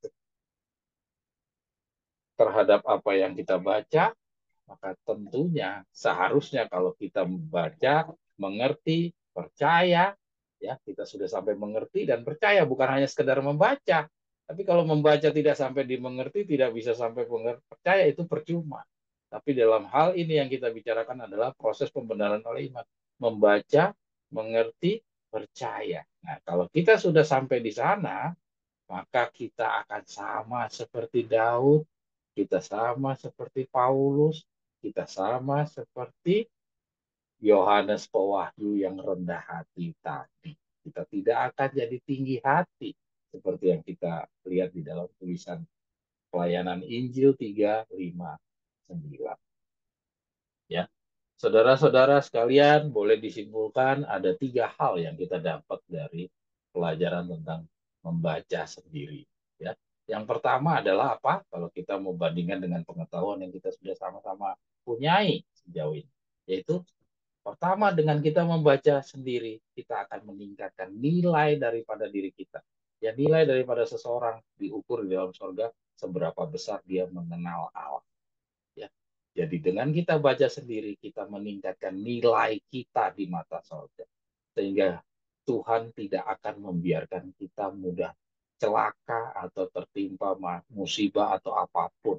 terhadap apa yang kita baca, maka tentunya seharusnya kalau kita membaca, mengerti, percaya, Ya, kita sudah sampai mengerti dan percaya, bukan hanya sekedar membaca. Tapi kalau membaca tidak sampai dimengerti, tidak bisa sampai percaya, itu percuma. Tapi dalam hal ini yang kita bicarakan adalah proses pembenaran oleh iman. Membaca, mengerti, percaya. Nah, kalau kita sudah sampai di sana, maka kita akan sama seperti Daud, kita sama seperti Paulus, kita sama seperti Yohanes Pewahyu yang rendah hati tadi. Kita tidak akan jadi tinggi hati seperti yang kita lihat di dalam tulisan pelayanan Injil 3:5-9. Ya, saudara-saudara sekalian, boleh disimpulkan ada 3 hal yang kita dapat dari pelajaran tentang membaca sendiri. Ya, yang pertama adalah apa? Kalau kita mau bandingkan dengan pengetahuan yang kita sudah sama-sama punyai sejauh ini, yaitu pertama, dengan kita membaca sendiri, kita akan meningkatkan nilai daripada diri kita. Ya, nilai daripada seseorang diukur di dalam surga seberapa besar dia mengenal Allah. Ya. Jadi dengan kita baca sendiri, kita meningkatkan nilai kita di mata surga. Sehingga Tuhan tidak akan membiarkan kita mudah celaka atau tertimpa musibah atau apapun.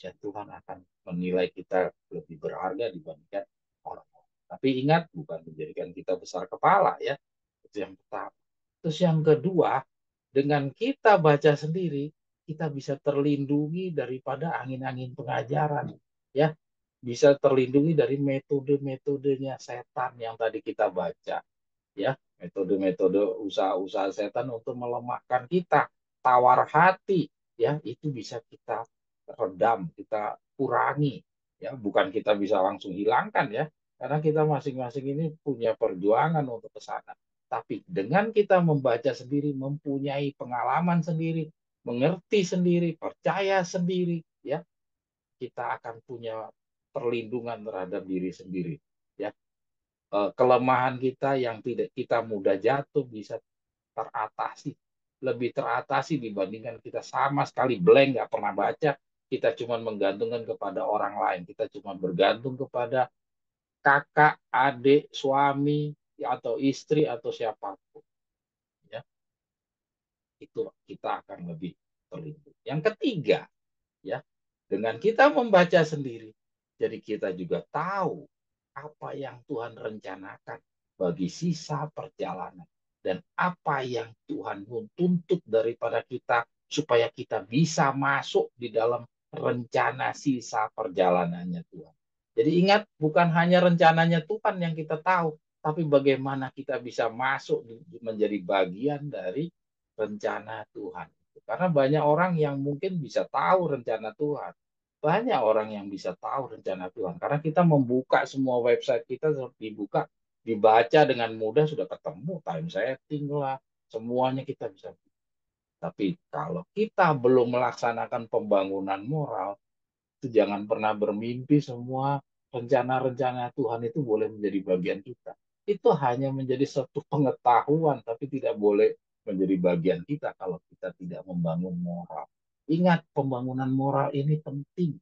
Ya, Tuhan akan menilai kita lebih berharga dibandingkan orang-orang. Tapi ingat, bukan menjadikan kita besar kepala ya. Itu yang pertama. Terus yang kedua, dengan kita baca sendiri, kita bisa terlindungi daripada angin-angin pengajaran. Ya, bisa terlindungi dari metode-metodenya setan yang tadi kita baca. Ya, metode-metode usaha-usaha setan untuk melemahkan kita, tawar hati, ya, itu bisa kita redam, kita kurangi. Ya, bukan kita bisa langsung hilangkan ya, karena kita masing-masing ini punya perjuangan untuk ke sana. Tapi dengan kita membaca sendiri, mempunyai pengalaman sendiri, mengerti sendiri, percaya sendiri, ya, kita akan punya perlindungan terhadap diri sendiri. Ya, kelemahan kita yang tidak kita mudah jatuh bisa teratasi, lebih teratasi dibandingkan kita sama sekali blank, nggak pernah baca, kita cuma menggantungkan kepada orang lain, kita cuma bergantung kepada kakak, adik, suami, atau istri, atau siapapun. Ya, itu kita akan lebih terlindung. Yang ketiga, ya, dengan kita membaca sendiri, jadi kita juga tahu apa yang Tuhan rencanakan bagi sisa perjalanan dan apa yang Tuhan tuntut daripada kita supaya kita bisa masuk di dalam rencana sisa perjalanannya Tuhan. Jadi ingat, bukan hanya rencananya Tuhan yang kita tahu, tapi bagaimana kita bisa masuk menjadi bagian dari rencana Tuhan. Karena banyak orang yang mungkin bisa tahu rencana Tuhan. Banyak orang yang bisa tahu rencana Tuhan. Karena kita membuka semua website kita, dibuka, dibaca dengan mudah, sudah ketemu time setting lah. Semuanya kita bisa. Tapi kalau kita belum melaksanakan pembangunan moral, itu jangan pernah bermimpi semua rencana-rencana Tuhan itu boleh menjadi bagian kita. Itu hanya menjadi satu pengetahuan, tapi tidak boleh menjadi bagian kita kalau kita tidak membangun moral. Ingat, pembangunan moral ini penting.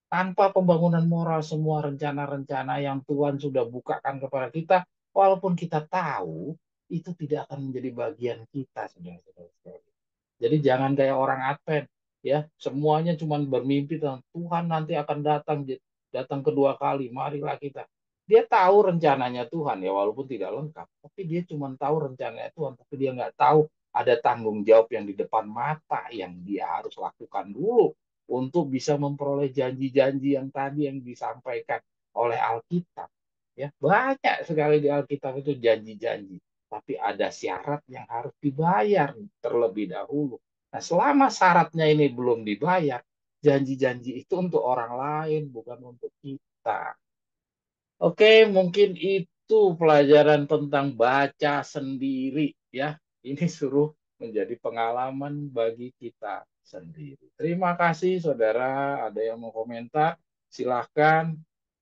Tanpa pembangunan moral, semua rencana-rencana yang Tuhan sudah bukakan kepada kita, walaupun kita tahu, itu tidak akan menjadi bagian kita, saudara-saudara. Jadi jangan kayak orang Advent, ya, semuanya cuma bermimpi tentang Tuhan nanti akan datang, datang kedua kali, marilah kita. Dia tahu rencananya Tuhan ya, walaupun tidak lengkap, tapi dia cuma tahu rencananya Tuhan, tapi dia nggak tahu ada tanggung jawab yang di depan mata yang dia harus lakukan dulu untuk bisa memperoleh janji-janji yang tadi yang disampaikan oleh Alkitab. Ya, banyak sekali di Alkitab itu janji-janji, tapi ada syarat yang harus dibayar terlebih dahulu. Nah, selama syaratnya ini belum dibayar, janji-janji itu untuk orang lain, bukan untuk kita. Oke, mungkin itu pelajaran tentang baca sendiri ya. Ini suruh menjadi pengalaman bagi kita sendiri. Terima kasih saudara. Ada yang mau komentar? Silahkan.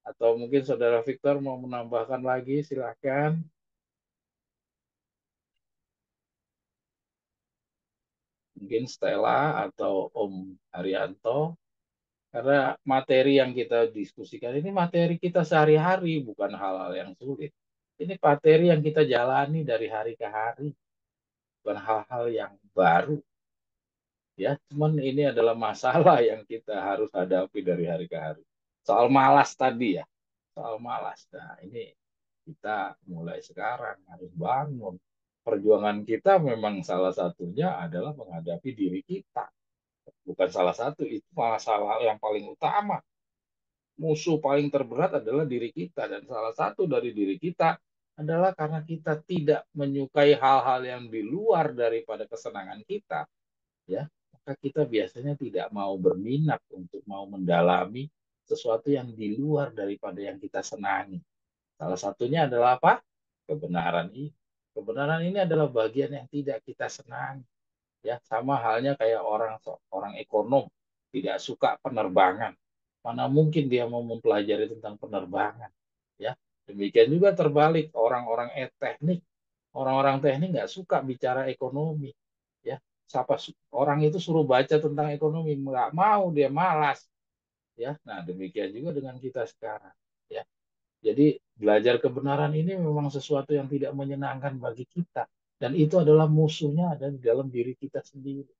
Atau mungkin saudara Victor mau menambahkan lagi, silahkan. Mungkin Stella atau Om Haryanto. Karena materi yang kita diskusikan ini materi kita sehari-hari, bukan hal-hal yang sulit. Ini materi yang kita jalani dari hari ke hari, bukan hal-hal yang baru. Ya, cuman ini adalah masalah yang kita harus hadapi dari hari ke hari. Soal malas tadi ya, soal malas. Nah, ini kita mulai sekarang harus bangun. Perjuangan kita memang salah satunya adalah menghadapi diri kita. Bukan salah satu, itu masalah yang paling utama. Musuh paling terberat adalah diri kita. Dan salah satu dari diri kita adalah karena kita tidak menyukai hal-hal yang di luar daripada kesenangan kita, ya, maka kita biasanya tidak mau berminat untuk mau mendalami sesuatu yang di luar daripada yang kita senangi. Salah satunya adalah apa? Kebenaran ini. Kebenaran ini adalah bagian yang tidak kita senangi. Ya, sama halnya kayak orang orang ekonom tidak suka penerbangan. Mana mungkin dia mau mempelajari tentang penerbangan? Ya, demikian juga terbalik orang-orang teknik. Orang-orang teknik nggak suka bicara ekonomi. Ya, siapa orang itu suruh baca tentang ekonomi nggak mau, dia malas. Ya, nah demikian juga dengan kita sekarang. Ya, jadi belajar kebenaran ini memang sesuatu yang tidak menyenangkan bagi kita. Dan itu adalah musuhnya ada di dalam diri kita sendiri.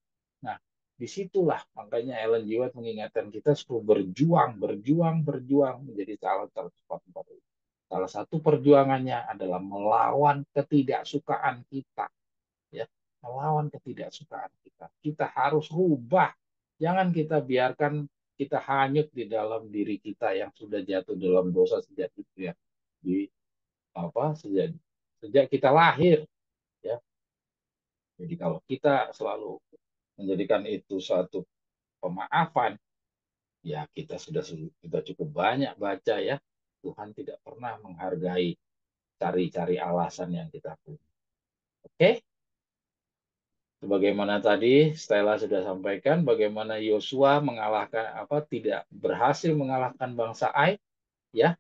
Nah, disitulah makanya Ellen G. White mengingatkan kita supaya berjuang, berjuang, berjuang menjadi calon 144. Salah satu perjuangannya adalah melawan ketidaksukaan kita. Ya, melawan ketidaksukaan kita. Kita harus rubah. Jangan kita biarkan kita hanyut di dalam diri kita yang sudah jatuh dalam dosa sejak itu ya. Di apa sejak sejak kita lahir ya. Jadi kalau kita selalu menjadikan itu suatu pemaafan, ya kita cukup banyak baca ya. Tuhan tidak pernah menghargai cari-cari alasan yang kita punya. Oke? Sebagaimana tadi Stella sudah sampaikan, bagaimana Yosua mengalahkan apa tidak berhasil mengalahkan bangsa Ai, ya.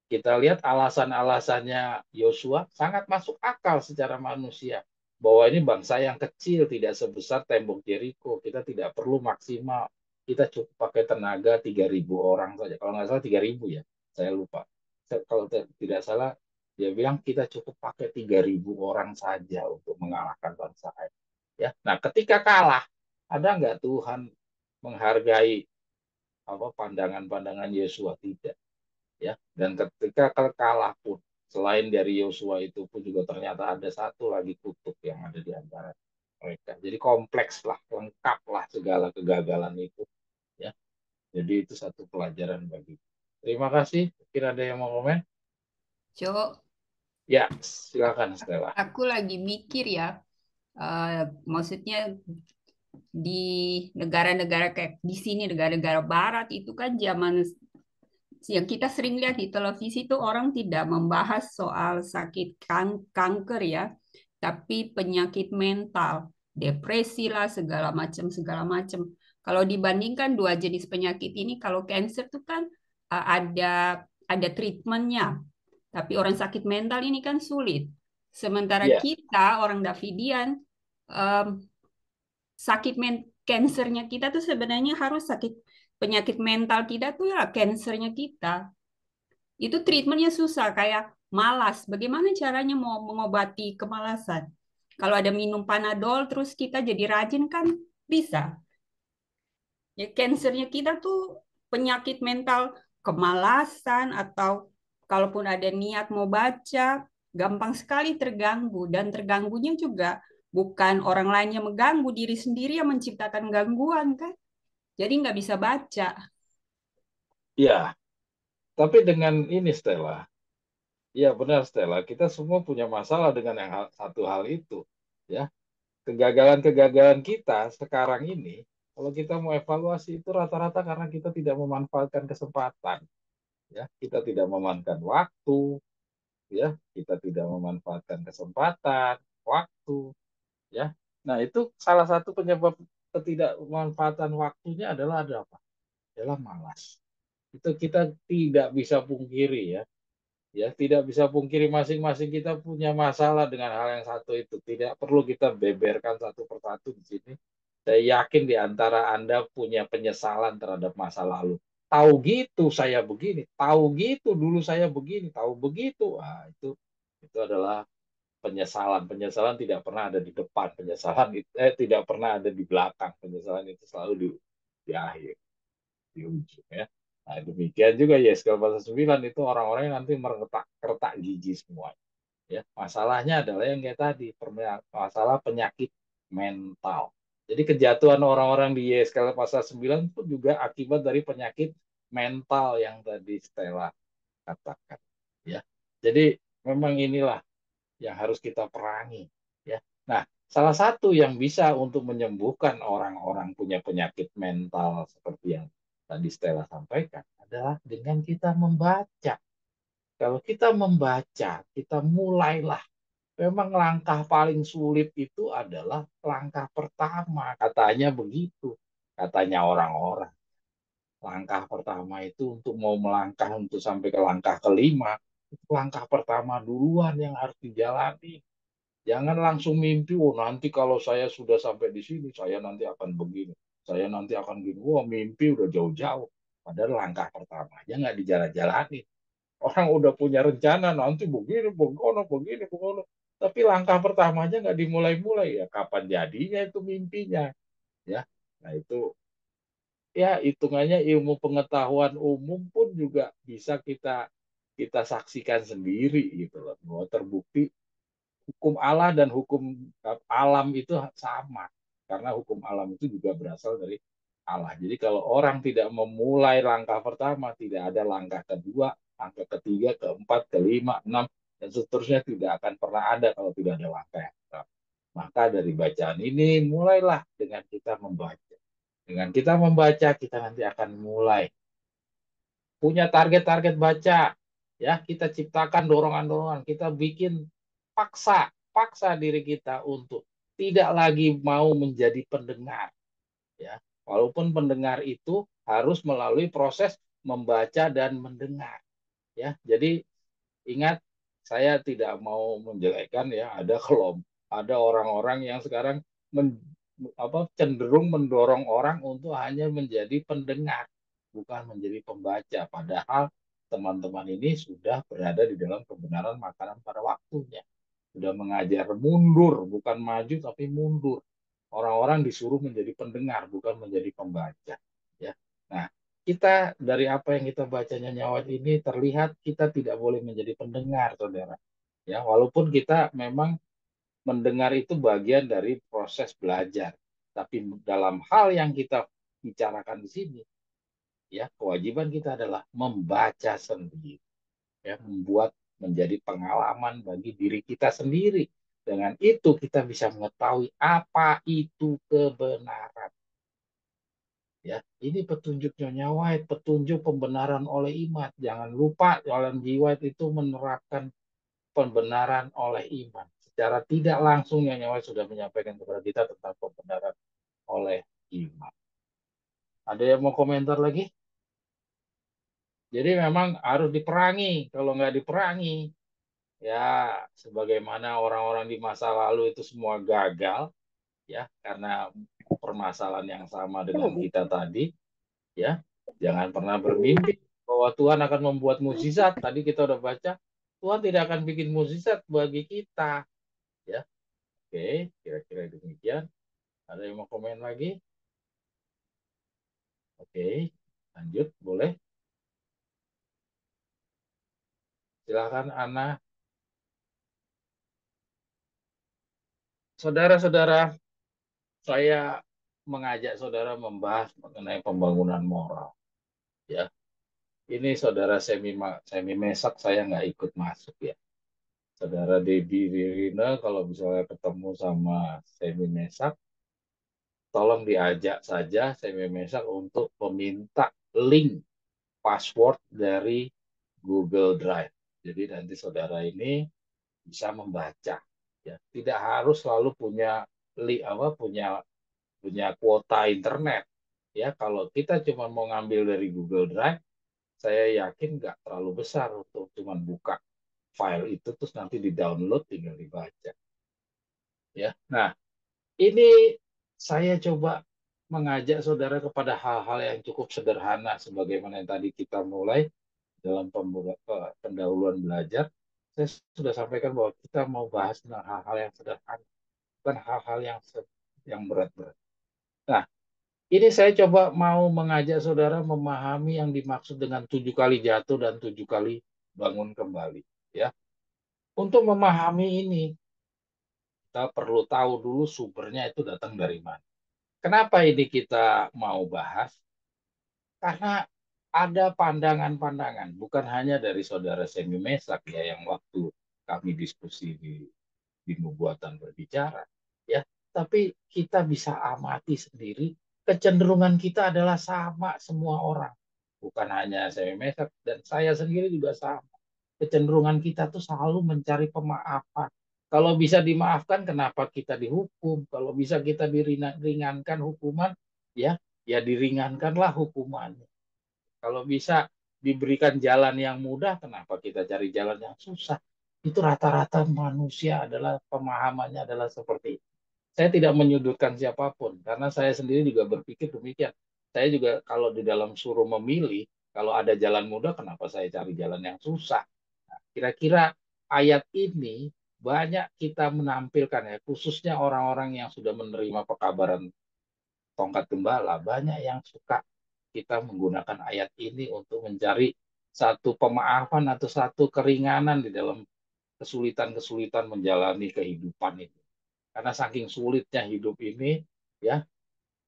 Kita lihat alasan-alasannya Yosua sangat masuk akal secara manusia. Bahwa ini bangsa yang kecil, tidak sebesar tembok Jericho. Kita tidak perlu maksimal. Kita cukup pakai tenaga 3.000 orang saja. Kalau nggak salah 3.000 ya, saya lupa. Kalau tidak salah, dia bilang kita cukup pakai 3.000 orang saja untuk mengalahkan bangsa Ai. Ya, nah ketika kalah, ada nggak Tuhan menghargai apa pandangan-pandangan Yosua? Tidak, ya. Dan ketika kalah pun selain dari Yosua itu pun juga ternyata ada satu lagi kutub yang ada di antara mereka. Jadi kompleks lah, lengkap lah segala kegagalan itu, ya. Jadi itu satu pelajaran bagi. Terima kasih. Kira ada yang mau komen? Cok, Ya, silakan Stella. aku lagi mikir ya, eh, maksudnya di negara-negara kayak di sini, negara-negara barat itu kan zaman yang kita sering lihat di televisi itu orang tidak membahas soal sakit kanker ya, tapi penyakit mental, depresi lah segala macam. Kalau dibandingkan dua jenis penyakit ini, kalau cancer itu kan ada treatmentnya, tapi orang sakit mental ini kan sulit. Sementara Ya, kita orang Davidian em, cancernya kita tuh sebenarnya harus penyakit mental kita tuh ya cancernya kita. Itu treatmentnya susah, kayak malas. Bagaimana caranya mau mengobati kemalasan? Kalau ada minum Panadol, terus kita jadi rajin kan bisa. Ya, cancernya kita tuh penyakit mental, kemalasan, atau kalaupun ada niat mau baca, gampang sekali terganggu. Dan terganggunya juga bukan orang lain yang mengganggu, diri sendiri yang menciptakan gangguan kan. Jadi nggak bisa baca. ya. Tapi dengan ini Stella, ya benar Stella, kita semua punya masalah dengan yang satu hal itu, ya. Kegagalan-kegagalan kita sekarang ini, kalau kita mau evaluasi itu rata-rata karena kita tidak memanfaatkan kesempatan, ya. Kita tidak memanfaatkan waktu, ya. Kita tidak memanfaatkan kesempatan, waktu, ya. Nah, itu salah satu penyebab ketidakmanfaatan waktunya adalah ada apa? Adalah malas. Itu kita tidak bisa pungkiri ya. Ya, tidak bisa pungkiri masing-masing kita punya masalah dengan hal yang satu itu. Tidak perlu kita beberkan satu persatu di sini. Saya yakin di antara Anda punya penyesalan terhadap masa lalu. Tahu gitu saya begini, tahu gitu dulu saya begini, tahu begitu. Ah, itu itu adalah penyesalan. Penyesalan tidak pernah ada di depan, penyesalan itu tidak pernah ada di belakang. Penyesalan itu selalu di akhir, di ujung ya. Nah, demikian juga YSKL pasal 9 itu orang-orang yang nanti meretak gigi semua. Ya, masalahnya adalah yang kayak tadi, masalah penyakit mental. Jadi kejatuhan orang-orang di YSKL pasal 9 itu juga akibat dari penyakit mental yang tadi Stella katakan. Ya, jadi memang inilah yang harus kita perangi. Ya, nah salah satu yang bisa untuk menyembuhkan orang-orang punya penyakit mental seperti yang tadi Stella sampaikan adalah dengan kita membaca. Kalau kita membaca, kita mulailah. Memang langkah paling sulit itu adalah langkah pertama, katanya begitu, katanya orang-orang. Langkah pertama itu untuk mau melangkah untuk sampai ke langkah kelima, itu langkah pertama duluan yang harus dijalani. Jangan langsung mimpi, oh nanti kalau saya sudah sampai di sini, saya nanti akan begini, saya nanti akan gini. Wah, mimpi udah jauh-jauh. Padahal langkah pertama aja nggak dijalan-jalani. Orang udah punya rencana nanti begini, begini, begono. Tapi langkah pertamanya nggak dimulai-mulai ya. Kapan jadinya itu mimpinya? Ya, nah itu ya hitungannya ilmu pengetahuan umum pun juga bisa kita kita saksikan sendiri gitu loh. Bahwa terbukti hukum Allah dan hukum alam itu sama. Karena hukum alam itu juga berasal dari Allah. Jadi kalau orang tidak memulai langkah pertama, tidak ada langkah kedua, langkah ketiga, keempat, kelima, enam, dan seterusnya tidak akan pernah ada kalau tidak ada langkah yang pertama. Maka dari bacaan ini mulailah dengan kita membaca. Dengan kita membaca, kita nanti akan mulai punya target-target baca. Ya, kita ciptakan dorongan-dorongan, kita bikin paksa diri kita untuk tidak lagi mau menjadi pendengar. Ya, walaupun pendengar itu harus melalui proses membaca dan mendengar. Ya, jadi ingat, saya tidak mau menjelekkan ya, ada orang-orang yang sekarang cenderung mendorong orang untuk hanya menjadi pendengar, bukan menjadi pembaca. Padahal teman-teman ini sudah berada di dalam kebenaran makanan pada waktunya. Sudah mengajar mundur, bukan maju tapi mundur. Orang-orang disuruh menjadi pendengar, bukan menjadi pembaca. Ya. Nah, kita dari apa yang kita bacanya nyawat ini terlihat kita tidak boleh menjadi pendengar, saudara. Ya, walaupun kita memang mendengar itu bagian dari proses belajar, tapi dalam hal yang kita bicarakan di sini, ya kewajiban kita adalah membaca sendiri, ya membuat menjadi pengalaman bagi diri kita sendiri. Dengan itu kita bisa mengetahui apa itu kebenaran. Ya, ini petunjuk Nyonya White, petunjuk pembenaran oleh iman. Jangan lupa Ellen G. White itu menerapkan pembenaran oleh iman. Secara tidak langsung Nyonya White sudah menyampaikan kepada kita tentang pembenaran oleh iman. Ada yang mau komentar lagi? Jadi memang harus diperangi. Kalau nggak diperangi, ya sebagaimana orang-orang di masa lalu itu semua gagal, ya karena permasalahan yang sama dengan kita tadi. Ya, jangan pernah bermimpi bahwa Tuhan akan membuat mukjizat. Tadi kita udah baca, Tuhan tidak akan bikin mukjizat bagi kita. Ya, oke, kira-kira demikian. Ada yang mau komen lagi? Oke, lanjut, boleh. Silakan Ana. Saudara-saudara, saya mengajak saudara membahas mengenai pembangunan moral. Ya, ini saudara semi mesak saya nggak ikut masuk ya. Saudara Debbie Rina kalau misalnya ketemu sama semi mesak, tolong diajak saja Semi Mesak untuk meminta link password dari Google Drive. Jadi nanti saudara ini bisa membaca. Ya, tidak harus selalu punya punya punya kuota internet. Ya, kalau kita cuma mau ngambil dari Google Drive, saya yakin nggak terlalu besar untuk cuma buka file itu terus nanti di-download tinggal dibaca. Ya. Nah, ini saya coba mengajak saudara kepada hal-hal yang cukup sederhana sebagaimana yang tadi kita mulai dalam pendahuluan belajar. saya sudah sampaikan bahwa kita mau bahas tentang hal-hal yang sederhana, bukan hal-hal yang berat-berat. Nah, ini saya coba mau mengajak saudara memahami yang dimaksud dengan 7 kali jatuh dan 7 kali bangun kembali. Ya, untuk memahami ini kita perlu tahu dulu sumbernya itu datang dari mana. Kenapa ini kita mau bahas? Karena ada pandangan-pandangan, bukan hanya dari saudara Semi Mesak ya yang waktu kami diskusi di Nubuatan Berbicara, ya, tapi kita bisa amati sendiri kecenderungan kita adalah sama semua orang, bukan hanya Semi Mesak dan saya sendiri juga sama. Kecenderungan kita tuh selalu mencari pemaafan. Kalau bisa dimaafkan, kenapa kita dihukum? Kalau bisa kita diringankan hukuman, ya, ya diringankanlah hukumannya. Kalau bisa diberikan jalan yang mudah, kenapa kita cari jalan yang susah? Itu rata-rata manusia adalah pemahamannya adalah seperti itu. Saya tidak menyudutkan siapapun, karena saya sendiri juga berpikir demikian. Saya juga kalau di dalam suruh memilih, kalau ada jalan mudah, kenapa saya cari jalan yang susah? Nah, kira-kira ayat ini banyak kita menampilkan ya, khususnya orang-orang yang sudah menerima pekabaran tongkat gembala, banyak yang suka kita menggunakan ayat ini untuk mencari satu pemaafan atau satu keringanan di dalam kesulitan-kesulitan menjalani kehidupan itu. Karena saking sulitnya hidup ini, ya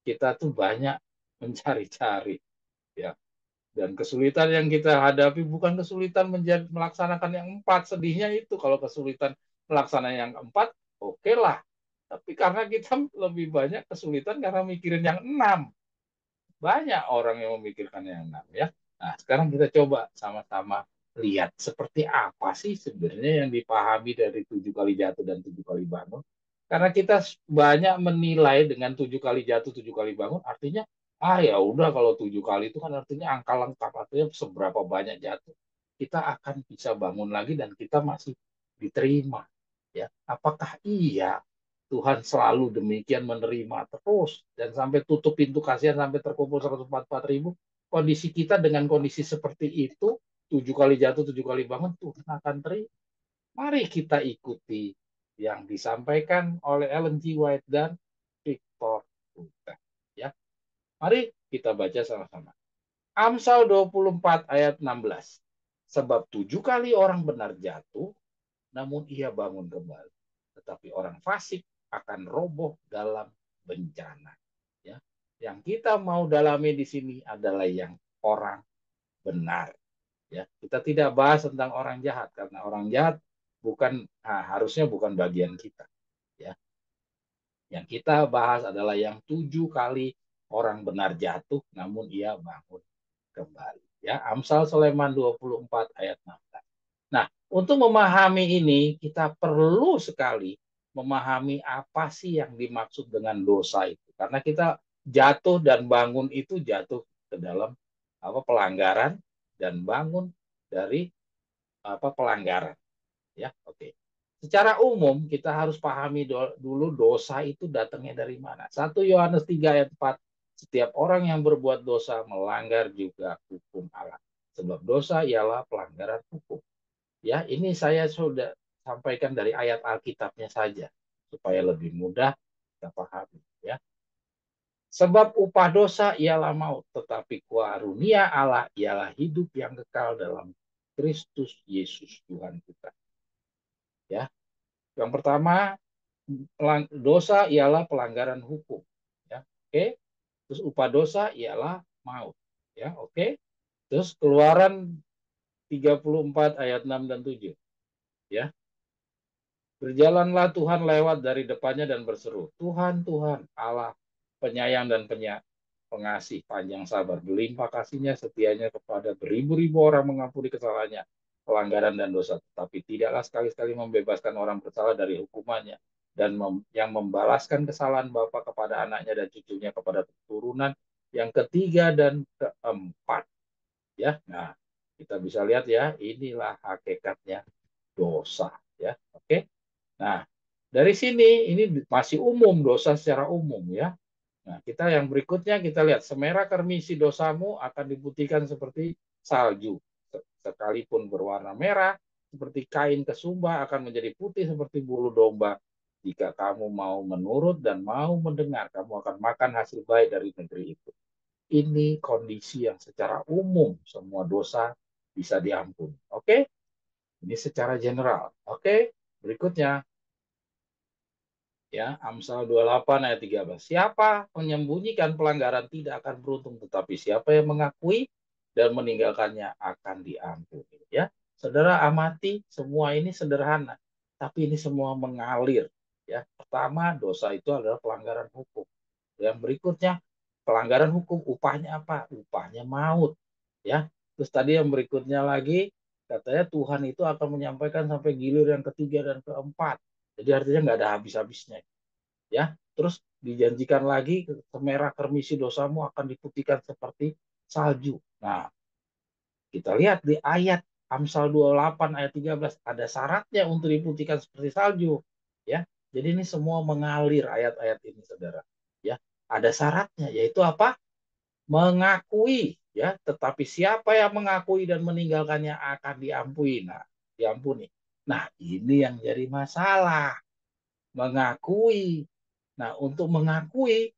kita tuh banyak mencari-cari, ya. Dan kesulitan yang kita hadapi bukan kesulitan melaksanakan yang empat. Sedihnya itu kalau kesulitan melaksanakan yang empat, oke lah. Tapi karena kita lebih banyak kesulitan karena mikirin yang enam. Banyak orang yang memikirkan yang enam ya. Nah, sekarang kita coba sama-sama lihat seperti apa sih sebenarnya yang dipahami dari 7 kali jatuh dan 7 kali bangun. Karena kita banyak menilai dengan 7 kali jatuh, 7 kali bangun, artinya ya udah kalau 7 kali itu kan artinya angka lengkap, artinya seberapa banyak jatuh kita akan bisa bangun lagi dan kita masih diterima. Ya, apakah iya Tuhan selalu demikian menerima terus dan sampai tutup pintu kasihan sampai terkumpul 144.000. Kondisi kita dengan kondisi seperti itu, 7 kali jatuh, 7 kali bangun, Tuhan akan terima. Mari kita ikuti yang disampaikan oleh Ellen G. White dan Victor Hugo. Ya, mari kita baca sama-sama. Amsal 24 ayat 16. Sebab 7 kali orang benar jatuh, namun ia bangun kembali. Tetapi orang fasik akan roboh dalam bencana. Ya, yang kita mau dalami di sini adalah yang orang benar. Ya, kita tidak bahas tentang orang jahat karena orang jahat harusnya bukan bagian kita. Ya, yang kita bahas adalah yang 7 kali orang benar jatuh, namun ia bangun kembali. Ya, Amsal Sulaiman 24 ayat 16. Nah, untuk memahami ini, kita perlu sekali memahami apa sih yang dimaksud dengan dosa itu. Karena kita jatuh dan bangun itu jatuh ke dalam pelanggaran dan bangun dari pelanggaran. Ya, oke. Secara umum kita harus pahami dulu dosa itu datangnya dari mana. 1 Yohanes 3 ayat 4. Setiap orang yang berbuat dosa melanggar juga hukum Allah. Sebab dosa ialah pelanggaran hukum. Ya, ini saya sudah sampaikan dari ayat Alkitabnya saja supaya lebih mudah kita pahami ya. Sebab upah dosa ialah maut, tetapi karunia Allah ialah hidup yang kekal dalam Kristus Yesus Tuhan kita. Ya. Yang pertama, dosa ialah pelanggaran hukum, ya. Oke. Terus upah dosa ialah maut, ya. Oke. Terus Keluaran 34 ayat 6 dan 7, ya. Berjalanlah Tuhan lewat dari depannya dan berseru, Tuhan, Tuhan, Allah penyayang dan pengasih, panjang sabar, berlimpah kasihnya, setianya kepada beribu-ribu orang mengampuni kesalahannya, pelanggaran dan dosa. Tetapi tidaklah sekali-sekali membebaskan orang bersalah dari hukumannya, dan yang membalaskan kesalahan Bapa kepada anaknya dan cucunya kepada keturunan yang ketiga dan keempat. Ya, nah kita bisa lihat ya, inilah hakikatnya dosa. Ya, oke. Nah, dari sini ini masih umum dosa secara umum ya. Nah, kita yang berikutnya kita lihat semerah kermisi dosamu akan diputihkan seperti salju. Sekalipun berwarna merah seperti kain kesumba, akan menjadi putih seperti bulu domba. Jika kamu mau menurut dan mau mendengar, kamu akan makan hasil baik dari negeri itu. Ini kondisi yang secara umum semua dosa bisa diampuni. Oke? Ini secara general. Oke? Berikutnya, ya, Amsal 28 ayat 13. Siapa menyembunyikan pelanggaran tidak akan beruntung, tetapi siapa yang mengakui dan meninggalkannya akan diampuni. Ya, saudara amati, semua ini sederhana, tapi ini semua mengalir. Ya, pertama, dosa itu adalah pelanggaran hukum. Yang berikutnya, pelanggaran hukum upahnya apa? Upahnya maut. Ya, terus tadi yang berikutnya lagi, katanya Tuhan itu akan menyampaikan sampai gilir yang ketiga dan keempat. Jadi artinya nggak ada habis-habisnya. Ya, terus dijanjikan lagi semerah kermisi dosamu akan diputihkan seperti salju. Nah, kita lihat di ayat Amsal 28 ayat 13 ada syaratnya untuk diputihkan seperti salju. Ya, jadi ini semua mengalir ayat-ayat ini, saudara. Ya, ada syaratnya yaitu apa? Mengakui. Ya, tetapi siapa yang mengakui dan meninggalkannya akan diampuni. Nah, diampuni. Nah, ini yang jadi masalah. Mengakui. Nah, untuk mengakui,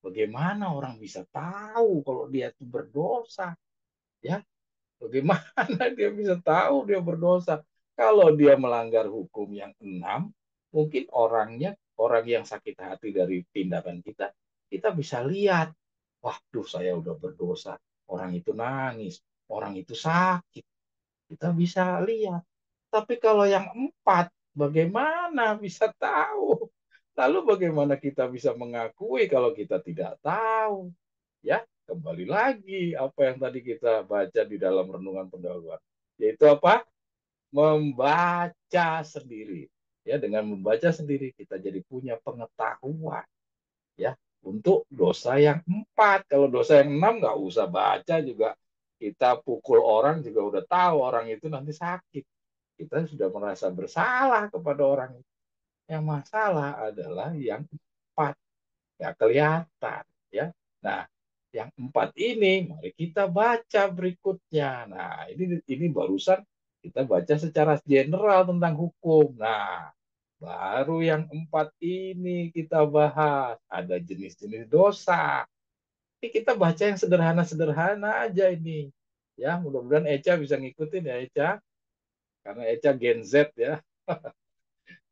bagaimana orang bisa tahu kalau dia itu berdosa? Ya, bagaimana dia bisa tahu dia berdosa? Kalau dia melanggar hukum yang 6, mungkin orang yang sakit hati dari tindakan kita, kita bisa lihat, waduh saya udah berdosa. Orang itu nangis, orang itu sakit. Kita bisa lihat. Tapi kalau yang 4, bagaimana bisa tahu? Lalu bagaimana kita bisa mengakui kalau kita tidak tahu? Ya, kembali lagi apa yang tadi kita baca di dalam renungan pendahuluan. Yaitu apa? Membaca sendiri. Ya, dengan membaca sendiri kita jadi punya pengetahuan. Ya, untuk dosa yang 4. Kalau dosa yang 6 nggak usah baca juga. Kita pukul orang juga udah tahu orang itu nanti sakit. Kita sudah merasa bersalah kepada orang itu. Yang masalah adalah yang 4, nggak kelihatan. Ya, nah yang 4 ini mari kita baca berikutnya. Nah ini barusan kita baca secara general tentang hukum. Nah baru yang 4 ini kita bahas. Ada jenis-jenis dosa. Ini kita baca yang sederhana-sederhana aja ini. Ya, mudah-mudahan Eca bisa ngikutin ya Eca. Karena Eca Gen Z ya.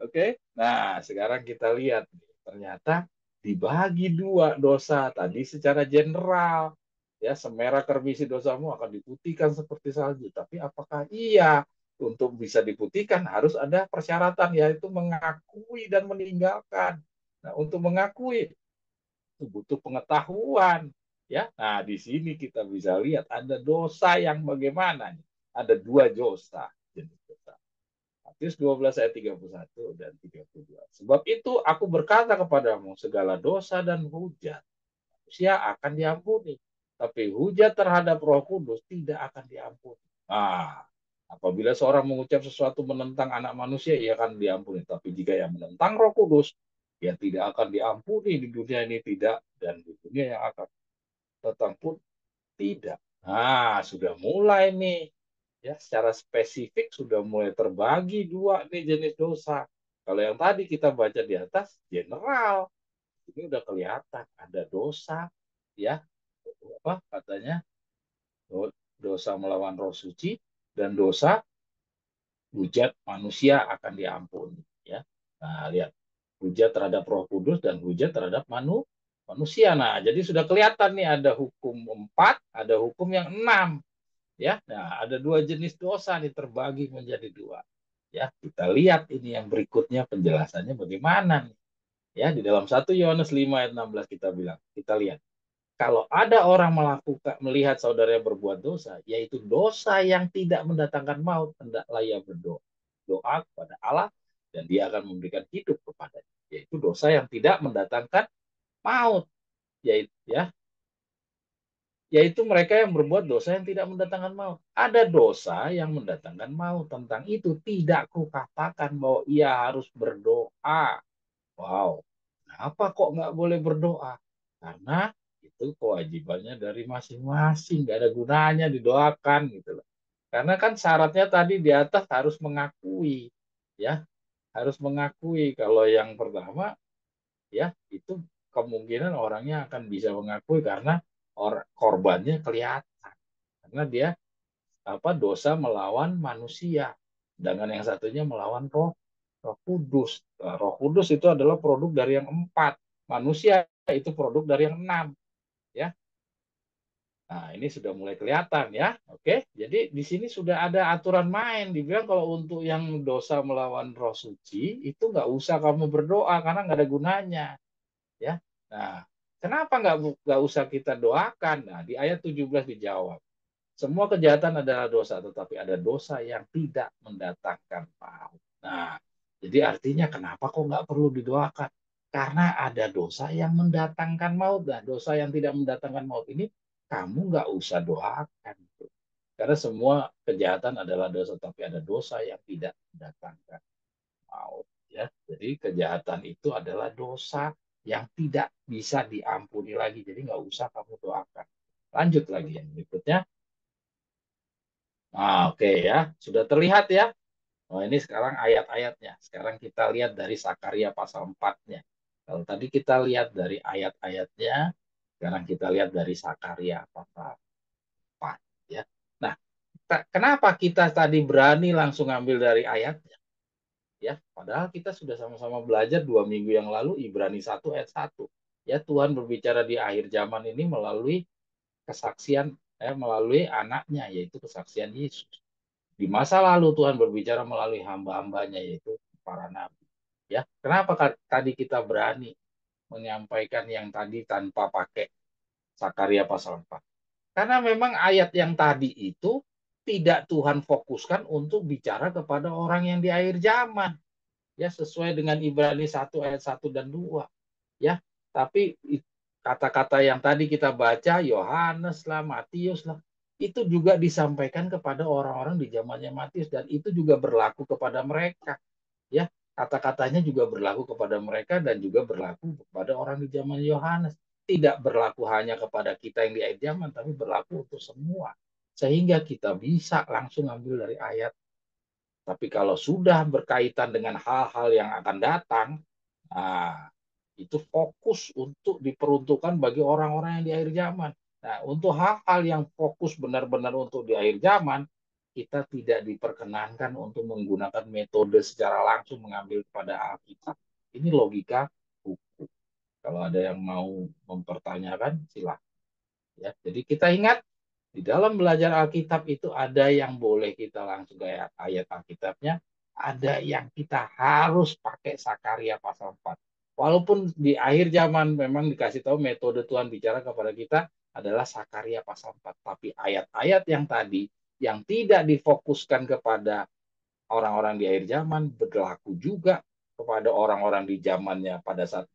Oke. Nah, sekarang kita lihat. Ternyata dibagi 2 dosa. Tadi secara general. Ya, semerah kermisi dosamu akan diputihkan seperti salju. Tapi apakah iya? Untuk bisa diputihkan harus ada persyaratan, yaitu mengakui dan meninggalkan. Nah, untuk mengakui itu butuh pengetahuan. Ya, nah di sini kita bisa lihat ada dosa yang bagaimana. Ada 2 dosa, jenis dosa. Matius 12 ayat 31 dan 32. Sebab itu aku berkata kepadamu, segala dosa dan hujat manusia akan diampuni. Tapi hujat terhadap Roh Kudus tidak akan diampuni. Nah, apabila seorang mengucap sesuatu menentang anak manusia, ia akan diampuni. Tapi jika yang menentang Roh Kudus, ia tidak akan diampuni di dunia ini tidak, dan di dunia yang akan datang pun tidak. Nah, sudah mulai nih. Ya, secara spesifik sudah mulai terbagi 2 nih jenis dosa. Kalau yang tadi kita baca di atas, general. Ini udah kelihatan ada dosa, ya, apa katanya, dosa melawan roh suci dan dosa hujat manusia akan diampuni. Ya, nah lihat, hujat terhadap Roh Kudus dan hujat terhadap manusia. Nah, jadi sudah kelihatan nih ada hukum 4, ada hukum yang 6. Ya, nah ada 2 jenis dosa nih terbagi menjadi 2. Ya, kita lihat ini yang berikutnya penjelasannya bagaimana nih. Ya, di dalam 1 Yohanes 5 ayat 16 kita bilang, kita lihat. Kalau ada orang melihat saudaranya berbuat dosa, yaitu dosa yang tidak mendatangkan maut, hendaklah ia berdoa kepada Allah dan dia akan memberikan hidup kepadanya. Yaitu dosa yang tidak mendatangkan maut, yaitu ya, yaitu mereka yang berbuat dosa yang tidak mendatangkan maut. Ada dosa yang mendatangkan maut. Tentang itu tidak kukatakan bahwa ia harus berdoa. Wow, kenapa kok nggak boleh berdoa? Karena itu kewajibannya dari masing-masing, nggak ada gunanya didoakan gitu loh. Karena kan syaratnya tadi di atas harus mengakui, ya, harus mengakui. Kalau yang pertama, ya, itu kemungkinan orangnya akan bisa mengakui karena korbannya kelihatan. Karena dia dosa melawan manusia. Sedangkan yang satunya melawan Roh Kudus. Nah, Roh Kudus itu adalah produk dari yang empat. Manusia itu produk dari yang enam. Ya, nah, ini sudah mulai kelihatan ya. Oke, jadi di sini sudah ada aturan main. Dibilang kalau untuk yang dosa melawan roh suci, itu nggak usah kamu berdoa karena nggak ada gunanya. Ya, nah, kenapa nggak usah kita doakan? Nah, di ayat 17 dijawab. Semua kejahatan adalah dosa, tetapi ada dosa yang tidak mendatangkan maut. Nah, jadi artinya kenapa kok nggak perlu didoakan? Karena ada dosa yang mendatangkan maut. Nah, dosa yang tidak mendatangkan maut ini kamu nggak usah doakan. Karena semua kejahatan adalah dosa, tapi ada dosa yang tidak mendatangkan maut. Ya, jadi kejahatan itu adalah dosa yang tidak bisa diampuni lagi. Jadi nggak usah kamu doakan. Lanjut lagi yang berikutnya. Oke ya, sudah terlihat ya. Oh, ini sekarang ayat-ayatnya. Sekarang kita lihat dari Sakaria pasal 4-nya. Kalau tadi kita lihat dari ayat-ayatnya, sekarang kita lihat dari Sakaria pasal 4 ya. Nah, kenapa kita tadi berani langsung ambil dari ayatnya? Ya, padahal kita sudah sama-sama belajar 2 minggu yang lalu Ibrani 1 ayat 1. Ya, Tuhan berbicara di akhir zaman ini melalui kesaksian melalui anaknya yaitu kesaksian Yesus. Di masa lalu Tuhan berbicara melalui hamba-hambanya yaitu para nabi. Ya, kenapa tadi kita berani menyampaikan yang tadi tanpa pakai Sakaria pasal 4? Karena memang ayat yang tadi itu tidak Tuhan fokuskan untuk bicara kepada orang yang di akhir zaman. Ya, sesuai dengan Ibrani 1 ayat 1 dan 2. Ya, tapi kata-kata yang tadi kita baca, Yohanes lah, Matius lah, itu juga disampaikan kepada orang-orang di zamannya Matius dan itu juga berlaku kepada mereka. Ya, kata-katanya juga berlaku kepada mereka dan juga berlaku kepada orang di zaman Yohanes. Tidak berlaku hanya kepada kita yang di akhir zaman, tapi berlaku untuk semua. Sehingga kita bisa langsung ambil dari ayat. Tapi kalau sudah berkaitan dengan hal-hal yang akan datang, nah, itu fokus untuk diperuntukkan bagi orang-orang yang di akhir zaman. Nah, untuk hal-hal yang fokus benar-benar untuk di akhir zaman, kita tidak diperkenankan untuk menggunakan metode secara langsung mengambil kepada Alkitab. Ini logika hukum. Kalau ada yang mau mempertanyakan, silakan. Ya, jadi kita ingat di dalam belajar Alkitab itu ada yang boleh kita langsung ke ayat Alkitabnya, ada yang kita harus pakai Sakaria pasal 4. Walaupun di akhir zaman memang dikasih tahu metode Tuhan bicara kepada kita adalah Sakaria pasal 4. Tapi ayat-ayat yang tadi yang tidak difokuskan kepada orang-orang di akhir zaman berlaku juga kepada orang-orang di zamannya pada saat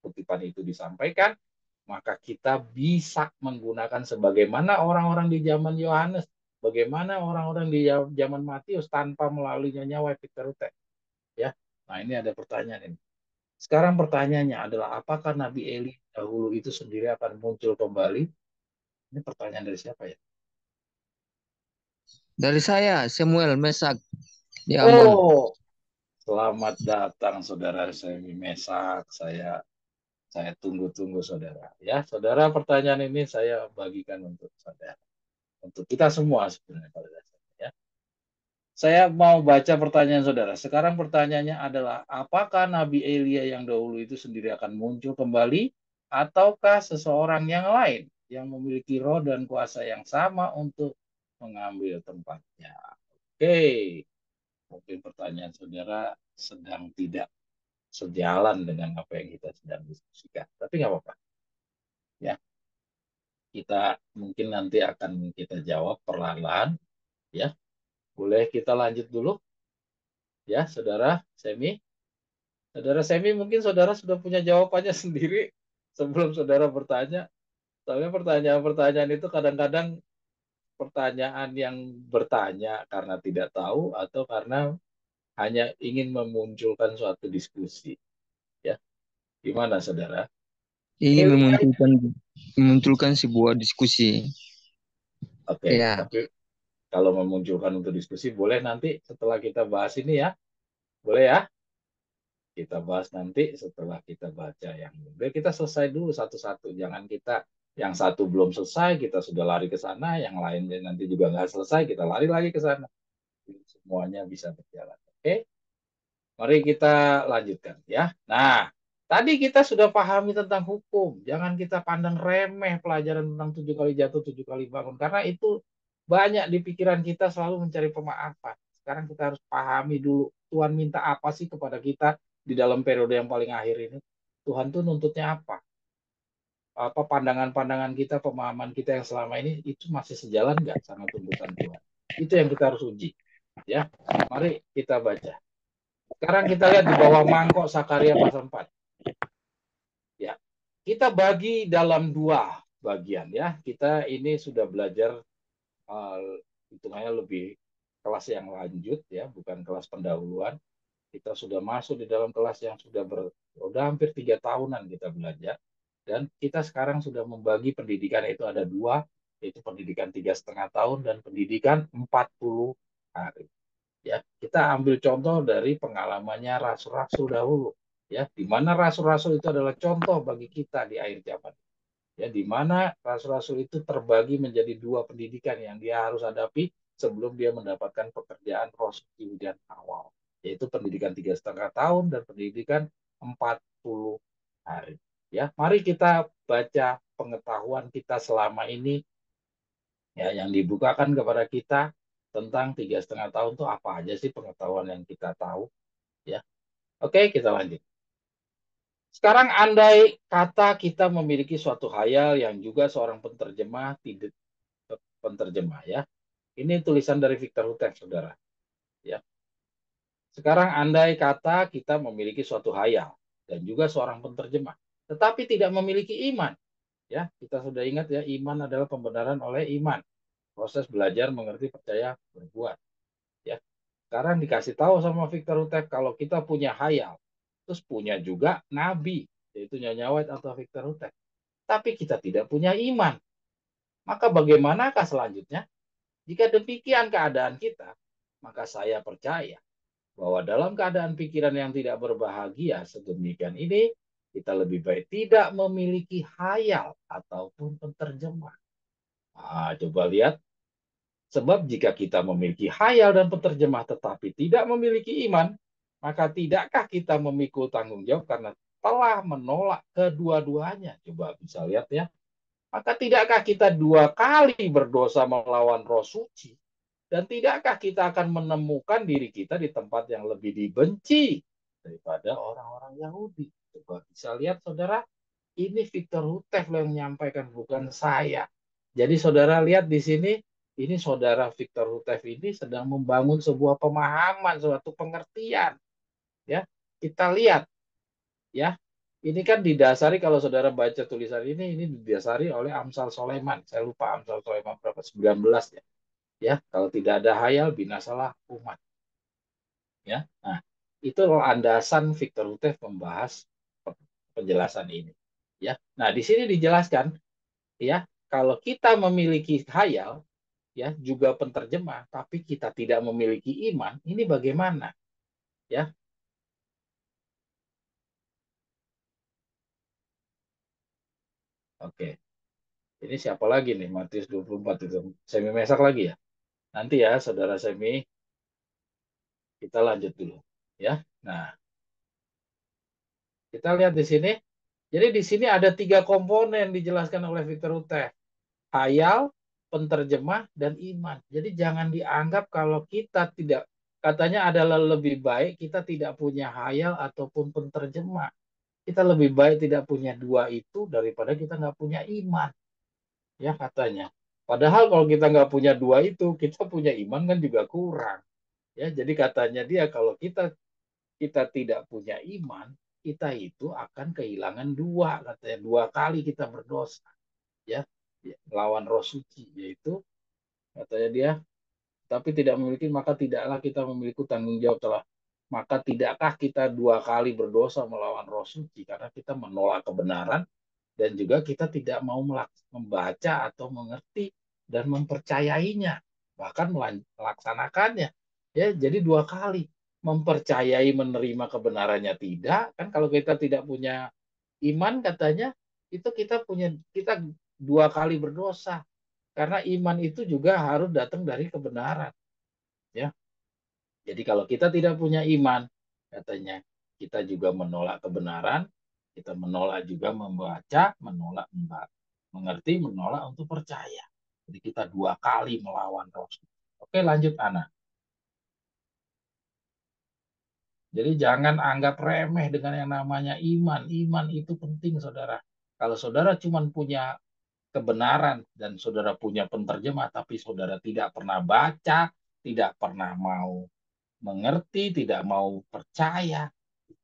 kutipan itu disampaikan, maka kita bisa menggunakan sebagaimana orang-orang di zaman Yohanes, bagaimana orang-orang di zaman Matius tanpa melalui Nyonya Peter Rute. Ya, nah ini ada pertanyaan ini. Sekarang pertanyaannya adalah apakah Nabi Eli dahulu itu sendiri akan muncul kembali? Ini pertanyaan dari siapa ya? Dari saya, Samuel Mesak di Ambon. Oh, selamat datang saudara Semi Mesak. Saya tunggu-tunggu saudara. Ya, saudara pertanyaan ini saya bagikan untuk saudara. Untuk kita semua sebenarnya pada dasarnya. Ya. Saya mau baca pertanyaan saudara. Sekarang pertanyaannya adalah, apakah Nabi Elia yang dahulu itu sendiri akan muncul kembali, ataukah seseorang yang lain yang memiliki roh dan kuasa yang sama untuk mengambil tempatnya? Oke, mungkin pertanyaan saudara sedang tidak sejalan dengan apa yang kita sedang diskusikan. Tapi nggak apa-apa. Ya, kita mungkin nanti akan kita jawab perlahan-lahan. Ya, boleh kita lanjut dulu. Ya, saudara Semi. Saudara Semi, mungkin saudara sudah punya jawabannya sendiri sebelum saudara bertanya. Soalnya pertanyaan-pertanyaan itu kadang-kadang pertanyaan yang bertanya karena tidak tahu atau karena hanya ingin memunculkan suatu diskusi. Ya, gimana saudara? Ingin Elia, memunculkan sebuah diskusi. oke, Ya, tapi kalau memunculkan untuk diskusi, boleh nanti setelah kita bahas ini ya. Boleh ya? Kita bahas nanti setelah kita baca yang biar kita selesai dulu satu-satu. Jangan kita yang satu belum selesai, kita sudah lari ke sana, yang lainnya nanti juga nggak selesai, kita lari lagi ke sana. Semuanya bisa berjalan. Oke? Mari kita lanjutkan ya. Nah, tadi kita sudah pahami tentang hukum. Jangan kita pandang remeh pelajaran tentang 7 kali jatuh, 7 kali bangun. Karena itu banyak di pikiran kita selalu mencari pemaafan. Sekarang kita harus pahami dulu Tuhan minta apa sih kepada kita di dalam periode yang paling akhir ini. Tuhan tuh nuntutnya apa? Apa pandangan-pandangan kita, pemahaman kita yang selama ini itu masih sejalan nggak sama tuntutan Tuhan? Itu yang kita harus uji. Ya, mari kita baca. Sekarang kita lihat di bawah mangkok Sakaria pasal 4. Ya. Kita bagi dalam 2 bagian ya. Kita ini sudah belajar hitungannya lebih kelas yang lanjut ya, bukan kelas pendahuluan. Kita sudah masuk di dalam kelas yang sudah hampir 3 tahunan kita belajar. Dan kita sekarang sudah membagi pendidikan itu ada 2, yaitu pendidikan 3,5 tahun dan pendidikan 40 hari. Ya, kita ambil contoh dari pengalamannya rasul-rasul dahulu, ya, di mana rasul-rasul itu adalah contoh bagi kita di akhir zaman. Ya, di mana rasul-rasul itu terbagi menjadi 2 pendidikan yang dia harus hadapi sebelum dia mendapatkan pekerjaan rasul dan awal, yaitu pendidikan 3,5 tahun dan pendidikan 40 hari. Ya, mari kita baca pengetahuan kita selama ini ya yang dibukakan kepada kita tentang 3,5 tahun itu apa aja sih pengetahuan yang kita tahu ya. Oke, kita lanjut. Sekarang andai kata kita memiliki suatu hayal yang juga seorang penterjemah ya. Ini tulisan dari Victor Hutek, saudara. Ya. Sekarang andai kata kita memiliki suatu hayal dan juga seorang penterjemah, tetapi tidak memiliki iman. Ya, kita sudah ingat ya, iman adalah pembenaran oleh iman. Proses belajar, mengerti, percaya, berbuat. Ya. Sekarang dikasih tahu sama Victor Hutek kalau kita punya hayal, terus punya juga nabi, yaitu Nyonya White atau Victor Hutek. Tapi kita tidak punya iman. Maka bagaimanakah selanjutnya? Jika demikian keadaan kita, maka saya percaya bahwa dalam keadaan pikiran yang tidak berbahagia sedemikian ini, kita lebih baik tidak memiliki hayal ataupun penterjemah. Nah, coba lihat. Sebab jika kita memiliki hayal dan penterjemah tetapi tidak memiliki iman, maka tidakkah kita memikul tanggung jawab karena telah menolak kedua-duanya? Coba bisa lihat ya. Maka tidakkah kita 2 kali berdosa melawan Roh Suci? Dan tidakkah kita akan menemukan diri kita di tempat yang lebih dibenci daripada orang-orang Yahudi? Coba bisa lihat saudara, ini Victor Hutev yang menyampaikan, bukan saya. Jadi saudara lihat di sini, ini saudara Victor Hutev ini sedang membangun sebuah pemahaman, suatu pengertian. Ya, kita lihat, ya. Ini kan didasari kalau saudara baca tulisan ini didasari oleh Amsal Soleman. Saya lupa Amsal Soleman berapa, 19 ya. Ya, kalau tidak ada hayal binasalah umat. Ya. Nah, itu landasan Victor Hutev membahas penjelasan ini. Ya. Nah, di sini dijelaskan ya, kalau kita memiliki hayal ya juga penterjemah tapi kita tidak memiliki iman, ini bagaimana? Ya. Oke. Ini siapa lagi nih? Matius 24 itu. Semi Mesak lagi ya? Nanti ya, saudara Semi, kita lanjut dulu ya. Nah, kita lihat di sini. Jadi di sini ada 3 komponen dijelaskan oleh Victor Hutev. Hayal, penterjemah, dan iman. Jadi jangan dianggap kalau kita tidak, katanya adalah lebih baik kita tidak punya hayal ataupun penterjemah. Kita lebih baik tidak punya 2 itu daripada kita nggak punya iman. Ya katanya. Padahal kalau kita nggak punya 2 itu, kita punya iman kan juga kurang. Ya, jadi katanya dia kalau kita tidak punya iman, kita itu akan kehilangan 2, katanya 2 kali kita berdosa. Ya, lawan Roh Suci, yaitu katanya dia, tapi tidak memiliki maka tidaklah kita memiliki tanggung jawab telah. Maka tidakkah kita 2 kali berdosa melawan Roh Suci karena kita menolak kebenaran dan juga kita tidak mau membaca atau mengerti dan mempercayainya. bahkan melaksanakannya. Ya, jadi dua kali mempercayai menerima kebenarannya tidak. Kan kalau kita tidak punya iman katanya itu kita dua kali berdosa. Karena iman itu juga harus datang dari kebenaran, ya. Jadi kalau kita tidak punya iman, katanya kita juga menolak kebenaran, kita menolak juga membaca, menolak mengerti, menolak untuk percaya. Jadi kita dua kali melawan roh. Oke, lanjut Ana. Jadi jangan anggap remeh dengan yang namanya iman. Iman itu penting, saudara. Kalau saudara cuma punya kebenaran dan saudara punya penterjemah, tapi saudara tidak pernah baca, tidak pernah mau mengerti, tidak mau percaya,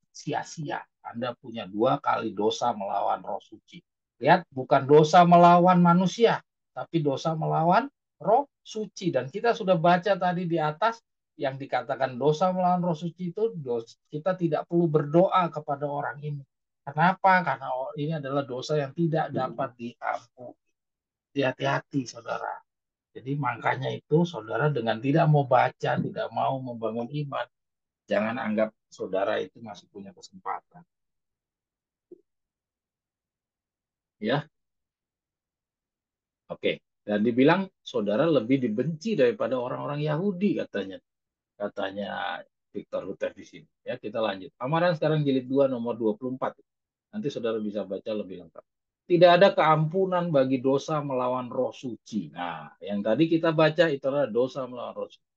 sia-sia. Anda punya dua kali dosa melawan roh suci. Lihat, bukan dosa melawan manusia, tapi dosa melawan roh suci. Dan kita sudah baca tadi di atas, yang dikatakan dosa melawan roh suci itu, kita tidak perlu berdoa kepada orang ini. Kenapa? Karena ini adalah dosa yang tidak dapat diampuni. Hati-hati, saudara. Jadi makanya itu, saudara dengan tidak mau baca, tidak mau membangun iman, jangan anggap saudara itu masih punya kesempatan. Ya, oke. Dan dibilang saudara lebih dibenci daripada orang-orang Yahudi katanya. Katanya Victor Hutef di sini. Ya, kita lanjut. Amaran sekarang jilid 2 nomor 24. Nanti saudara bisa baca lebih lengkap. Tidak ada keampunan bagi dosa melawan roh suci. Nah, yang tadi kita baca itu adalah dosa melawan roh suci.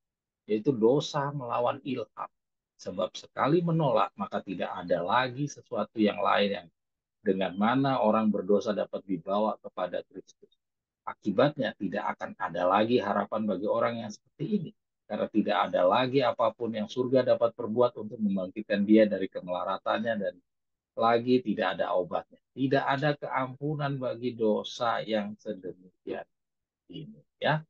Yaitu dosa melawan ilham. Sebab sekali menolak, maka tidak ada lagi sesuatu yang lain yang dengan mana orang berdosa dapat dibawa kepada Kristus. Akibatnya tidak akan ada lagi harapan bagi orang yang seperti ini. Karena tidak ada lagi apapun yang surga dapat perbuat untuk membangkitkan dia dari kemelaratannya dan lagi tidak ada obatnya. Tidak ada keampunan bagi dosa yang sedemikian ini. Ya,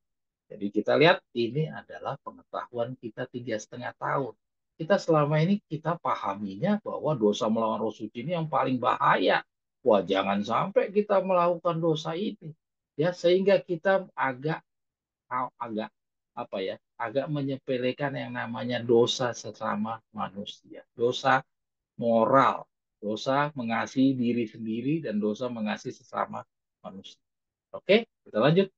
jadi kita lihat ini adalah pengetahuan kita 3,5 tahun. Kita selama ini kita pahaminya bahwa dosa melawan roh suci ini yang paling bahaya. Wah, jangan sampai kita melakukan dosa ini. Ya, sehingga kita agak apa ya? Agak menyepelekan yang namanya dosa sesama manusia. Dosa moral, dosa mengasihi diri sendiri dan dosa mengasihi sesama manusia. Oke, kita lanjut.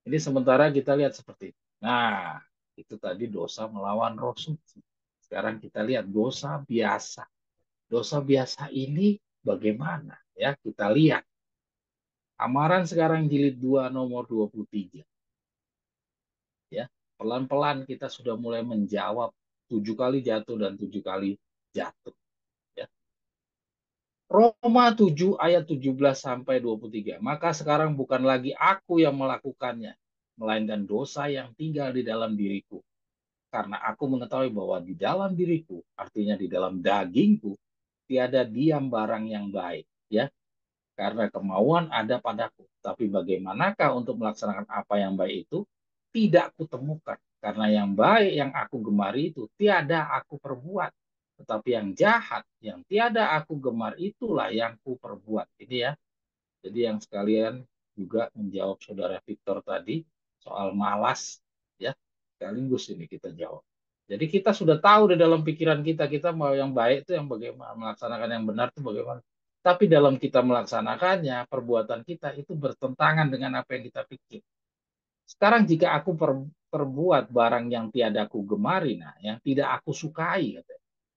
Ini sementara kita lihat seperti itu. Nah, itu tadi dosa melawan roh suci. Sekarang kita lihat dosa biasa. Dosa biasa ini bagaimana? Ya, kita lihat. Amaran sekarang jilid 2 nomor 23. Ya, pelan-pelan kita sudah mulai menjawab 7 kali jatuh dan 7 kali jatuh. Ya. Roma 7 ayat 17 sampai 23. Maka sekarang bukan lagi aku yang melakukannya, melainkan dosa yang tinggal di dalam diriku. Karena aku mengetahui bahwa di dalam diriku, artinya di dalam dagingku, tiada diam barang yang baik. Ya, karena kemauan ada padaku. Tapi bagaimanakah untuk melaksanakan apa yang baik itu? Tidak kutemukan. Karena yang baik yang aku gemari itu tiada aku perbuat. Tetapi yang jahat, yang tiada aku gemar itulah yang ku perbuat. Ini ya. Jadi yang sekalian juga menjawab saudara Victor tadi soal malas. Ya, sekaligus ini kita jawab. Jadi kita sudah tahu di dalam pikiran kita mau yang baik itu yang bagaimana, melaksanakan yang benar itu bagaimana. Tapi dalam kita melaksanakannya, perbuatan kita itu bertentangan dengan apa yang kita pikir. Sekarang jika aku perbuat barang yang tiada aku gemari, nah, yang tidak aku sukai,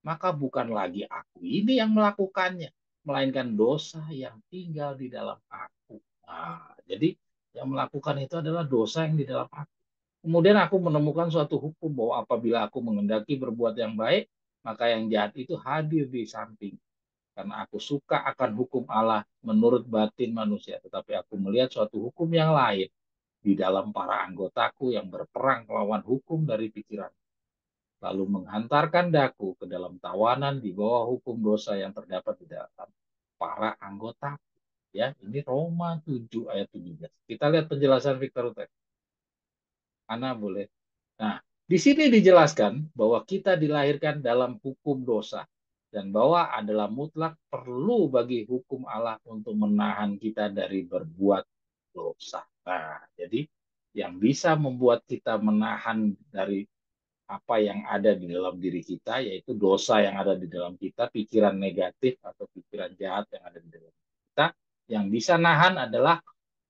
maka bukan lagi aku ini yang melakukannya, melainkan dosa yang tinggal di dalam aku. Nah, jadi yang melakukan itu adalah dosa yang di dalam aku. Kemudian aku menemukan suatu hukum bahwa apabila aku mengendaki berbuat yang baik, maka yang jahat itu hadir di samping. Karena aku suka akan hukum Allah menurut batin manusia, tetapi aku melihat suatu hukum yang lain di dalam para anggotaku yang berperang melawan hukum dari pikiran, lalu menghantarkan daku ke dalam tawanan di bawah hukum dosa yang terdapat di dalam para anggota. Ya, ini Roma 7 ayat 17. Kita lihat penjelasan Victor Utek. Ana boleh. Nah, di sini dijelaskan bahwa kita dilahirkan dalam hukum dosa dan bahwa adalah mutlak perlu bagi hukum Allah untuk menahan kita dari berbuat dosa. Nah, jadi yang bisa membuat kita menahan dari apa yang ada di dalam diri kita, yaitu dosa yang ada di dalam kita, pikiran negatif atau pikiran jahat yang ada di dalam kita. Yang bisa nahan adalah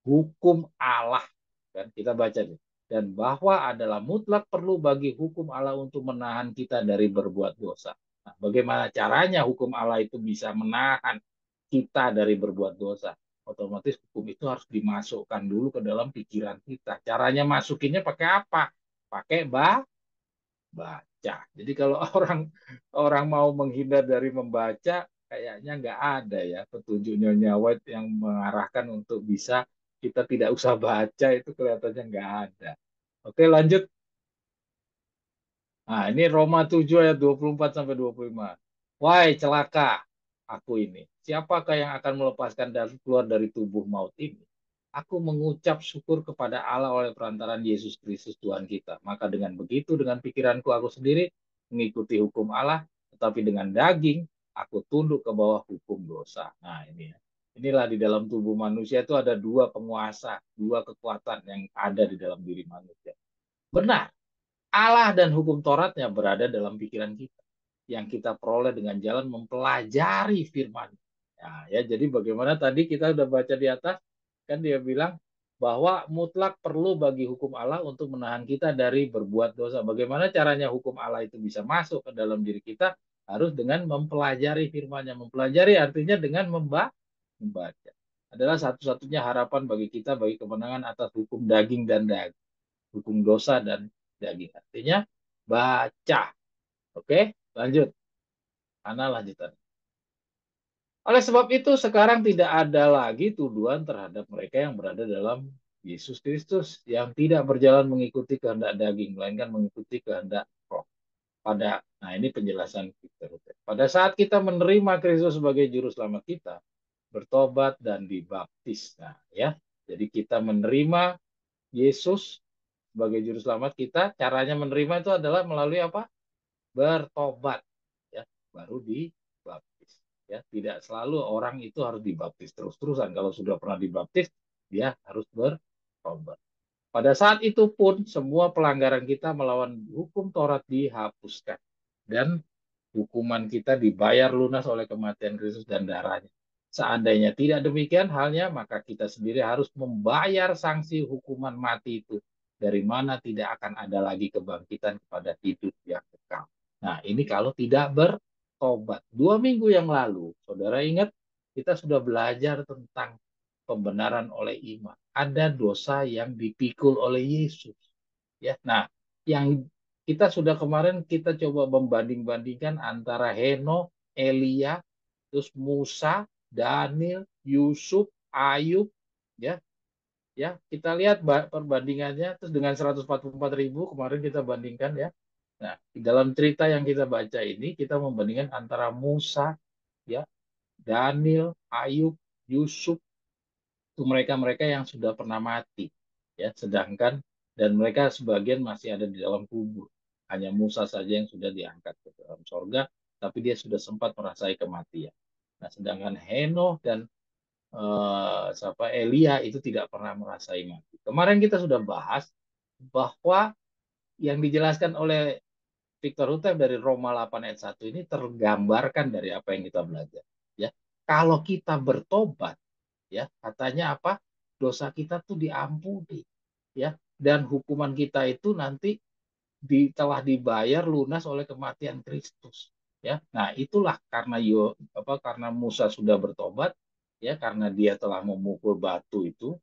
hukum Allah. Kan kita baca nih. Dan bahwa adalah mutlak perlu bagi hukum Allah untuk menahan kita dari berbuat dosa. Nah, bagaimana caranya hukum Allah itu bisa menahan kita dari berbuat dosa? Otomatis hukum itu harus dimasukkan dulu ke dalam pikiran kita. Caranya masukinnya pakai apa? Pakai baca. Jadi kalau orang orang mau menghindar dari membaca, kayaknya nggak ada ya petunjuk Nyonya White yang mengarahkan untuk bisa kita tidak usah baca, itu kelihatannya nggak ada. Oke, lanjut. Nah, ini Roma 7 ayat 24 sampai 25. Wahai celaka aku ini. Siapakah yang akan melepaskan keluar dari tubuh maut ini? Aku mengucap syukur kepada Allah oleh perantaraan Yesus Kristus Tuhan kita. Maka dengan begitu, dengan pikiranku aku sendiri mengikuti hukum Allah, tetapi dengan daging aku tunduk ke bawah hukum dosa. Nah, ini ya. Inilah di dalam tubuh manusia itu ada dua penguasa, dua kekuatan yang ada di dalam diri manusia. Benar, Allah dan hukum Tauratnya berada dalam pikiran kita, yang kita peroleh dengan jalan mempelajari firman. Nah, ya, jadi bagaimana tadi kita sudah baca di atas, kan dia bilang bahwa mutlak perlu bagi hukum Allah untuk menahan kita dari berbuat dosa. Bagaimana caranya hukum Allah itu bisa masuk ke dalam diri kita? Harus dengan mempelajari firman-Nya. Mempelajari artinya dengan membaca. Adalah satu-satunya harapan bagi kita, bagi kemenangan atas hukum daging dan daging. Hukum dosa dan daging. Artinya baca. Oke, lanjut. Ana lanjutan. Oleh sebab itu sekarang tidak ada lagi tuduhan terhadap mereka yang berada dalam Yesus Kristus, yang tidak berjalan mengikuti kehendak daging, melainkan mengikuti kehendak roh. Nah ini penjelasan kita. Pada saat kita menerima Kristus sebagai juru selamat kita, bertobat dan dibaptis. Nah, ya. Jadi kita menerima Yesus sebagai juru selamat kita, caranya menerima itu adalah melalui apa? Bertobat, ya, baru dibaptis. Ya, tidak selalu orang itu harus dibaptis terus-terusan. Kalau sudah pernah dibaptis, dia harus bertobat. Pada saat itu pun semua pelanggaran kita melawan hukum Taurat dihapuskan dan hukuman kita dibayar lunas oleh kematian Kristus dan darahnya. Seandainya tidak demikian halnya, maka kita sendiri harus membayar sanksi hukuman mati itu, dari mana tidak akan ada lagi kebangkitan kepada hidup yang kekal. Nah, ini kalau tidak bertobat. 2 minggu yang lalu, saudara ingat, kita sudah belajar tentang pembenaran oleh iman. Ada dosa yang dipikul oleh Yesus. Ya, nah, yang kita sudah kemarin kita coba membanding-bandingkan antara Henokh, Elia, terus Musa, Daniel, Yusuf, Ayub, ya, ya kita lihat perbandingannya, terus dengan 144.000 kemarin kita bandingkan ya. Nah, di dalam cerita yang kita baca ini kita membandingkan antara Musa, ya, Daniel, Ayub, Yusuf, itu mereka-mereka yang sudah pernah mati, ya, sedangkan dan mereka sebagian masih ada di dalam kubur. Hanya Musa saja yang sudah diangkat ke dalam sorga, tapi dia sudah sempat merasai kematian. Nah, sedangkan Henokh dan Elia itu tidak pernah merasai mati. Kemarin kita sudah bahas bahwa yang dijelaskan oleh Victor Hutep dari Roma 8 ayat 1 ini tergambarkan dari apa yang kita belajar. Ya, kalau kita bertobat, ya katanya apa? Dosa kita tuh diampuni, ya, dan hukuman kita itu nanti telah dibayar lunas oleh kematian Kristus, ya. Nah, itulah karena Musa sudah bertobat, ya, karena dia telah memukul batu itu,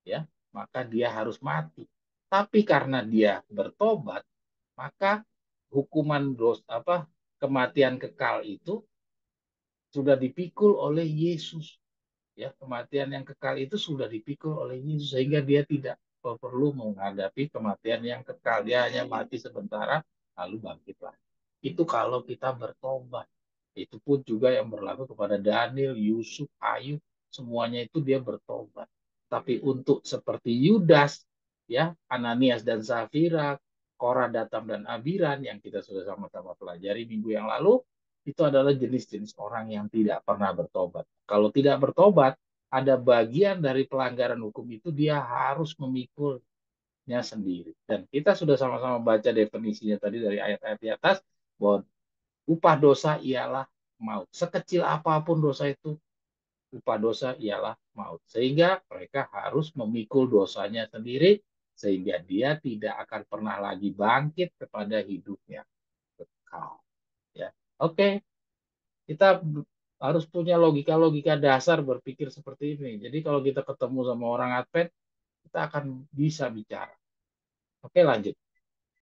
ya, maka dia harus mati. Tapi karena dia bertobat, maka hukuman kematian kekal itu sudah dipikul oleh Yesus. Ya, kematian yang kekal itu sudah dipikul oleh Yesus sehingga dia tidak perlu menghadapi kematian yang kekal. Dia hanya mati sementara lalu bangkit lagi. Itu kalau kita bertobat. Itu pun juga yang berlaku kepada Daniel, Yusuf, Ayub, semuanya itu dia bertobat. Tapi untuk seperti Yudas, ya, Ananias dan Safira, Korah, Datam dan Abiram yang kita sudah sama-sama pelajari minggu yang lalu, itu adalah jenis-jenis orang yang tidak pernah bertobat. Kalau tidak bertobat, ada bagian dari pelanggaran hukum itu dia harus memikul sendiri. Dan kita sudah sama-sama baca definisinya tadi dari ayat-ayat di atas, bahwa upah dosa ialah maut. Sekecil apapun dosa itu, upah dosa ialah maut. Sehingga mereka harus memikul dosanya sendiri, sehingga dia tidak akan pernah lagi bangkit kepada hidupnya kekal. Ya, oke, kita harus punya logika-logika dasar berpikir seperti ini. Jadi kalau kita ketemu sama orang Advent, kita akan bisa bicara. Oke, lanjut.